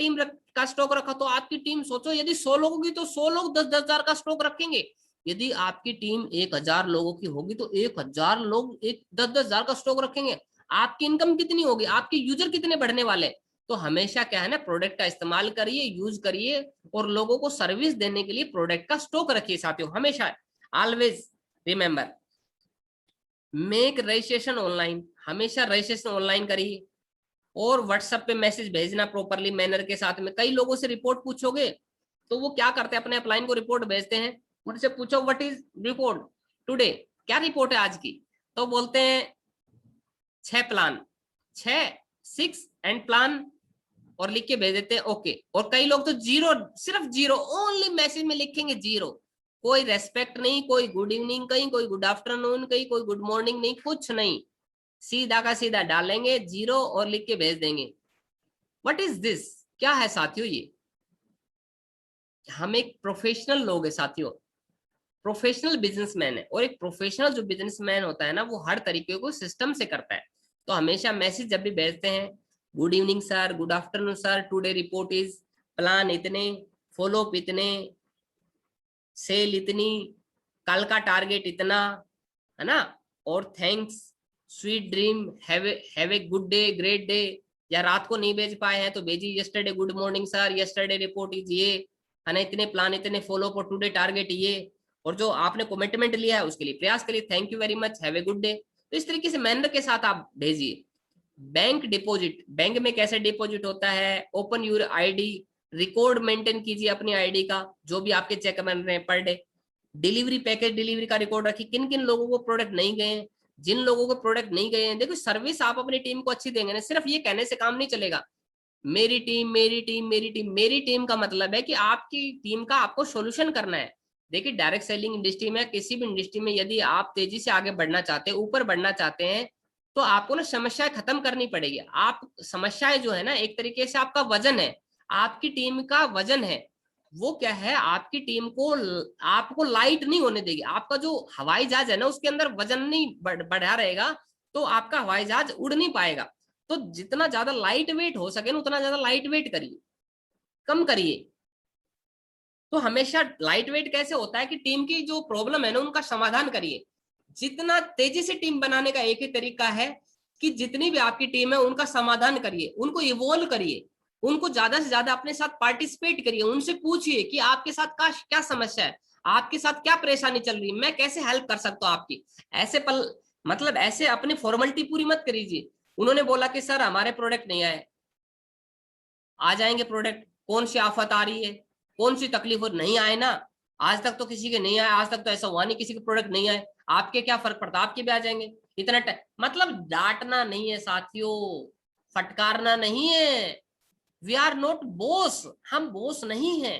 का स्टॉक रखा, तो आपकी टीम सोचो यदि 100 लोगों की तो 100 लोग 10,000 का स्टॉक रखेंगे। यदि आपकी टीम 1,000 लोगों की होगी तो 1,000 लोग 10,000 का स्टॉक रखेंगे। आपकी इनकम कितनी होगी, आपके यूजर कितने बढ़ने वाले। तो हमेशा क्या है ना, प्रोडक्ट का इस्तेमाल करिए, यूज करिए, और लोगों को सर्विस देने के लिए प्रोडक्ट का स्टॉक रखिए साथियों। हमेशा always remember, make registration online, हमेशा रजिस्ट्रेशन ऑनलाइन करिए। और व्हाट्सएप पे मैसेज भेजना प्रॉपरली मैनर के साथ में। कई लोगों से रिपोर्ट पूछोगे तो वो क्या करते हैं, अपने अपलाइन को रिपोर्ट भेजते हैं, उनसे पूछो व्हाट इज रिपोर्ट टुडे, क्या रिपोर्ट है आज की, तो बोलते हैं 6 प्लान, 6 एंड प्लान, और लिख के भेज देते हैं ओके। और कई लोग तो जीरो, सिर्फ जीरो, ओनली मैसेज में लिखेंगे जीरो, कोई रेस्पेक्ट नहीं, कोई गुड इवनिंग कहीं, कोई गुड आफ्टरनून कहीं, कोई गुड मॉर्निंग नहीं, कुछ नहीं, सीधा का सीधा डालेंगे जीरो और लिख के भेज देंगे। व्हाट इज दिस, क्या है साथियों ये। हम एक प्रोफेशनल लोग है साथियों, प्रोफेशनल बिजनेसमैन है, और एक प्रोफेशनल जो बिजनेसमैन होता है ना, वो हर तरीके को सिस्टम से करता है। तो हमेशा मैसेज जब भी भेजते हैं, good evening sir, good afternoon sir, today report is, plan इतने, फॉलो अप इतने, सेल इतनी, कल का टारगेट इतना, है ना, और thanks, sweet dream, have a good day, great day. या रात को नहीं भेज पाए हैं तो भेजिए yesterday good morning sir, yesterday report is ये, है ना, इतने प्लान, इतने फॉलो अप, टुडे टारगेट ये, और जो आपने कमिटमेंट लिया है उसके लिए प्रयास करिए, thank you very much, have a good day. तो इस तरीके से मैनर के साथ आप भेजिए। बैंक डिपॉजिट, बैंक में कैसे डिपॉजिट होता है, open your ID, record maintain कीजिए अपनी आईडी का, जो भी आपके चेक बन रहे हैं per day. Delivery package delivery का रिकॉर्ड रखिए, किन किन लोगों को प्रोडक्ट नहीं गए हैं, जिन लोगों को प्रोडक्ट नहीं गए हैं। देखो सर्विस आप अपनी टीम को अच्छी देंगे ना, सिर्फ ये कहने से काम नहीं चलेगा, मेरी टीम मेरी टीम मेरी टीम। मेरी टीम का मतलब है कि आपकी टीम का आपको सोल्यूशन करना है। देखिए डायरेक्ट सेलिंग इंडस्ट्री में, किसी भी इंडस्ट्री में यदि आप तेजी से आगे बढ़ना चाहते हैं, ऊपर बढ़ना चाहते हैं, तो आपको ना समस्याएं खत्म करनी पड़ेगी। आप समस्याएं जो है ना, एक तरीके से आपका वजन है, आपकी टीम का वजन है, वो क्या है, आपकी टीम को आपको लाइट नहीं होने देगी। आपका जो हवाई जहाज है ना, उसके अंदर वजन नहीं बढ़ा रहेगा, तो आपका हवाई जहाज उड़ नहीं पाएगा। तो जितना ज्यादा लाइट वेट हो सके ना, उतना ज्यादा लाइट वेट करिए, कम करिए। तो हमेशा लाइट वेट कैसे होता है कि टीम की जो प्रॉब्लम है ना, उनका समाधान करिए। जितना तेजी से टीम बनाने का एक ही तरीका है कि जितनी भी आपकी टीम है उनका समाधान करिए, उनको इवोल्व करिए, उनको ज्यादा से ज्यादा अपने साथ पार्टिसिपेट करिए, उनसे पूछिए कि आपके साथ क्या समस्या है, आपके साथ क्या परेशानी चल रही है, मैं कैसे हेल्प कर सकता हूँ आपकी। ऐसे पल मतलब ऐसे अपनी फॉर्मेलिटी पूरी मत करीजिए। उन्होंने बोला कि सर हमारे प्रोडक्ट नहीं आए, आ जाएंगे प्रोडक्ट, कौन सी आफत आ रही है, कौन सी तकलीफ, नहीं आए ना, आज तक तो किसी के नहीं आए, आज तक तो ऐसा हुआ नहीं किसी के प्रोडक्ट नहीं आए, आपके क्या फर्क पड़ता, आपके भी आ जाएंगे। इतना मतलब डांटना नहीं है साथियों, फटकारना नहीं है। वी आर नॉट बॉस, हम बॉस नहीं है,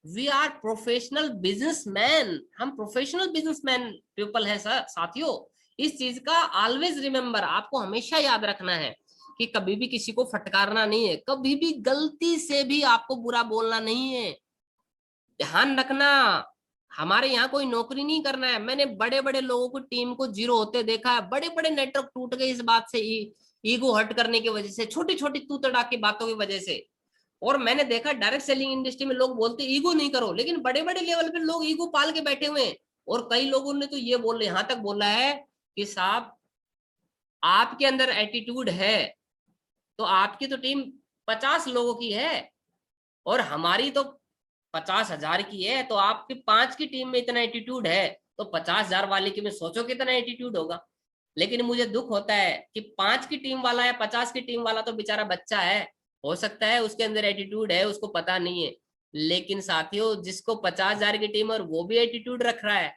वी आर प्रोफेशनल बिजनेसमैन, हम प्रोफेशनल बिजनेसमैन पीपल है सर साथियों। इस चीज का ऑलवेज रिमेंबर, आपको हमेशा याद रखना है कि कभी भी किसी को फटकारना नहीं है, कभी भी गलती से भी आपको बुरा बोलना नहीं है। ध्यान रखना, हमारे यहाँ कोई नौकरी नहीं करना है। मैंने बड़े बड़े लोगों को टीम को जीरो होते देखा है, बड़े बड़े नेटवर्क टूट गए इस बात से, ईगो हर्ट करने की वजह से, छोटी छोटी तू तड़ाक की बातों की वजह से। और मैंने देखा डायरेक्ट सेलिंग इंडस्ट्री में लोग बोलते ईगो नहीं करो, लेकिन बड़े बड़े लेवल पे लोग ईगो पाल के बैठे हुए हैं। और कई लोगों ने तो ये बोल यहाँ तक बोला है कि साहब आपके अंदर एटीट्यूड है तो आपकी तो टीम 50 लोगों की है और हमारी तो 50,000 की है, तो आपकी 5 की टीम में इतना एटीट्यूड है, तो 50,000 वाले की में सोचो कितना एटीट्यूड होगा। लेकिन मुझे दुख होता है कि 5 की टीम वाला या 50 की टीम वाला तो बेचारा बच्चा है, हो सकता है उसके अंदर एटीट्यूड है, उसको पता नहीं है। लेकिन साथियों जिसको 50,000 की टीम और वो भी एटीट्यूड रख रहा है,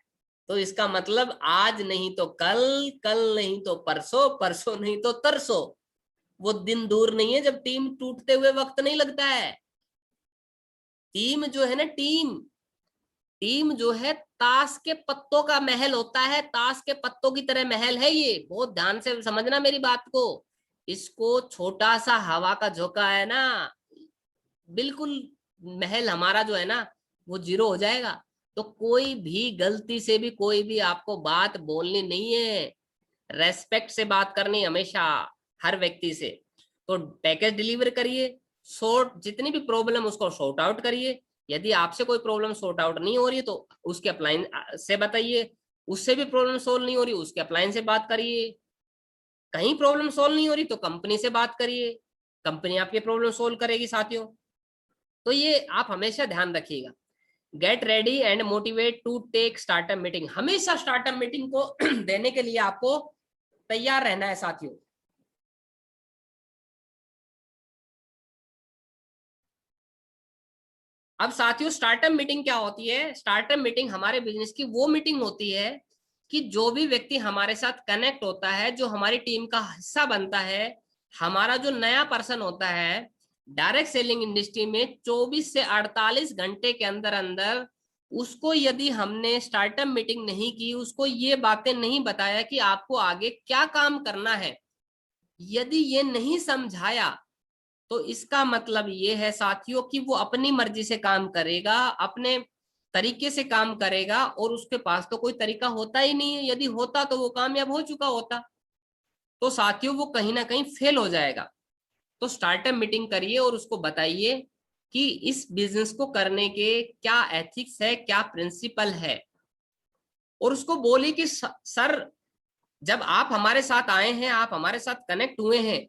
तो इसका मतलब आज नहीं तो कल, कल नहीं तो परसों, परसों नहीं तो तरसों, वो दिन दूर नहीं है जब टीम टूटते हुए वक्त नहीं लगता है। टीम जो है ना, टीम टीम जो है ताश के पत्तों का महल होता है, ताश के पत्तों की तरह महल है ये, बहुत ध्यान से समझना मेरी बात को। इसको छोटा सा हवा का झोंका है ना, बिल्कुल महल हमारा जो है ना वो जीरो हो जाएगा। तो कोई भी गलती से भी कोई भी आपको बात बोलनी नहीं है, रेस्पेक्ट से बात करनी हमेशा, हर व्यक्ति से। तो पैकेज डिलीवर करिए, जितनी भी प्रॉब्लम उसको सॉर्ट आउट करिए। यदि आपसे कोई प्रॉब्लम सॉर्ट आउट नहीं हो रही है तो उसके अप्लाइन से बताइए, उससे भी प्रॉब्लम सोल्व नहीं हो रही उसके अप्लाइन से बात करिए, कहीं प्रॉब्लम सोल्व नहीं हो रही तो कंपनी से बात करिए, कंपनी आपकी प्रॉब्लम सोल्व करेगी साथियों। तो ये आप हमेशा ध्यान रखिएगा। Get ready and motivate to take startup meeting, हमेशा स्टार्टअप मीटिंग को देने के लिए आपको तैयार रहना है साथियों। अब साथियों स्टार्टअप मीटिंग क्या होती है? स्टार्टअप मीटिंग हमारे बिजनेस की वो मीटिंग होती है कि जो भी व्यक्ति हमारे साथ कनेक्ट होता है, जो हमारी टीम का हिस्सा बनता है, हमारा जो नया पर्सन होता है डायरेक्ट सेलिंग इंडस्ट्री में, 24 से 48 घंटे के अंदर अंदर उसको यदि हमने स्टार्टअप मीटिंग नहीं की, उसको ये बातें नहीं बताया कि आपको आगे क्या काम करना है, यदि ये नहीं समझाया, तो इसका मतलब ये है साथियों कि वो अपनी मर्जी से काम करेगा, अपने तरीके से काम करेगा, और उसके पास तो कोई तरीका होता ही नहीं है। यदि होता तो वो कामयाब हो चुका होता। तो साथियों वो कहीं ना कहीं फेल हो जाएगा। तो स्टार्टअप मीटिंग करिए और उसको बताइए कि इस बिजनेस को करने के क्या एथिक्स है, क्या प्रिंसिपल है, और उसको बोलिए कि सर जब आप हमारे साथ आए हैं, आप हमारे साथ कनेक्ट हुए हैं,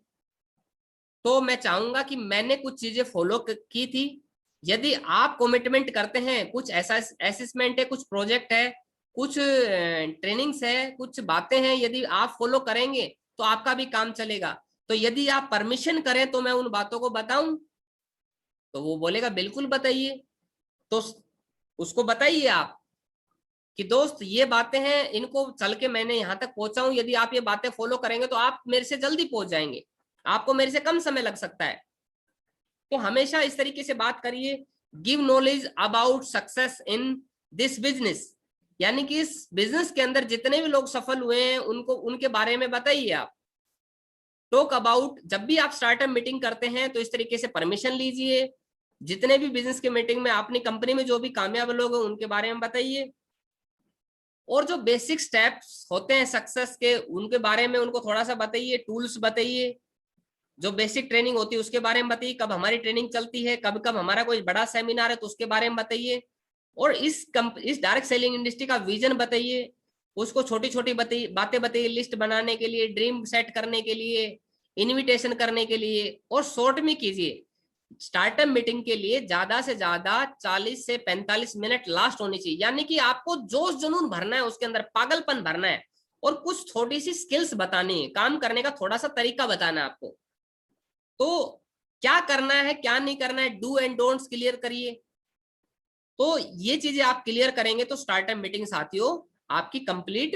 तो मैं चाहूंगा कि मैंने कुछ चीजें फॉलो की थी। यदि आप कमिटमेंट करते हैं, कुछ ऐसा असेसमेंट है, कुछ प्रोजेक्ट है, कुछ ट्रेनिंग्स है, कुछ बातें हैं, यदि आप फॉलो करेंगे तो आपका भी काम चलेगा। तो यदि आप परमिशन करें तो मैं उन बातों को बताऊं, तो वो बोलेगा बिल्कुल बताइए। तो उसको बताइए आप कि दोस्त ये बातें हैं, इनको चल के मैंने यहां तक पहुंचा हूं, यदि आप ये बातें फॉलो करेंगे तो आप मेरे से जल्दी पहुंच जाएंगे, आपको मेरे से कम समय लग सकता है। तो हमेशा इस तरीके से बात करिए। Give knowledge about success in this business, यानी कि इस बिजनेस के अंदर जितने भी लोग सफल हुए हैं उनको, उनके बारे में बताइए आप। टॉक अबाउट, जब भी आप स्टार्टअप मीटिंग करते हैं तो इस तरीके से परमिशन लीजिए। जितने भी बिजनेस के मीटिंग में अपनी कंपनी में जो भी कामयाब लोग हैं उनके बारे में बताइए। और जो बेसिक स्टेप्स होते हैं सक्सेस के, उनके बारे में उनको थोड़ा सा बताइए, टूल्स बताइए। जो बेसिक ट्रेनिंग होती है उसके बारे में बताइए, कब हमारी ट्रेनिंग चलती है, कब कब हमारा कोई बड़ा सेमिनार है तो उसके बारे में बताइए। और इस डायरेक्ट सेलिंग इंडस्ट्री का विजन बताइए, उसको छोटी छोटी बातें बताइए, लिस्ट बनाने के लिए, ड्रीम सेट करने के लिए, इनविटेशन करने के लिए, और शॉर्ट में कीजिए। स्टार्टअप मीटिंग के लिए ज्यादा से ज्यादा 40 से 45 मिनट लास्ट होनी चाहिए, यानी कि आपको जोश जुनून भरना है, उसके अंदर पागलपन भरना है, और कुछ थोड़ी सी स्किल्स बतानी है, काम करने का थोड़ा सा तरीका बताना है आपको। तो क्या करना है क्या नहीं करना है, डू एंड डोंट्स क्लियर करिए। तो ये चीजें आप क्लियर करेंगे तो स्टार्टअप मीटिंग साथियों आपकी कंप्लीट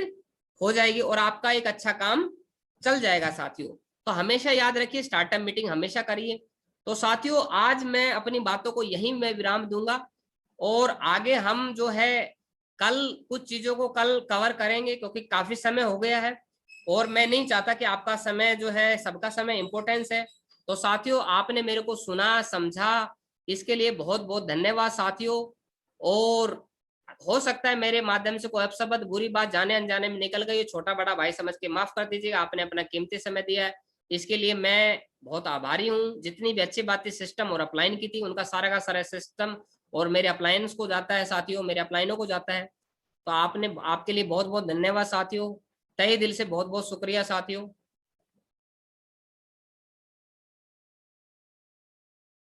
हो जाएगी और आपका एक अच्छा काम चल जाएगा साथियों। तो हमेशा याद रखिए स्टार्टअप मीटिंग हमेशा करिए। तो साथियों आज मैं अपनी बातों को यहीं मैं विराम दूंगा, और आगे हम जो है कल कुछ चीजों को कल कवर करेंगे, क्योंकि काफी समय हो गया है और मैं नहीं चाहता कि आपका समय जो है, सबका समय इंपॉर्टेंस है। तो साथियों आपने मेरे को सुना समझा, इसके लिए बहुत बहुत धन्यवाद साथियों। और हो सकता है मेरे माध्यम से कोई अपशब्द बुरी बात जाने अनजाने में निकल गई, छोटा बड़ा भाई समझ के माफ कर दीजिएगा, आपने अपना कीमती समय दिया है, इसके लिए मैं बहुत आभारी हूँ। जितनी भी अच्छी बातें सिस्टम और अपलाइन की थी उनका सारा का सारा सिस्टम और मेरे अपलायंस को जाता है साथियों, मेरे अपलाइनों को जाता है। तो आपने, आपके लिए बहुत बहुत धन्यवाद साथियों, तहे दिल से बहुत बहुत शुक्रिया साथियों।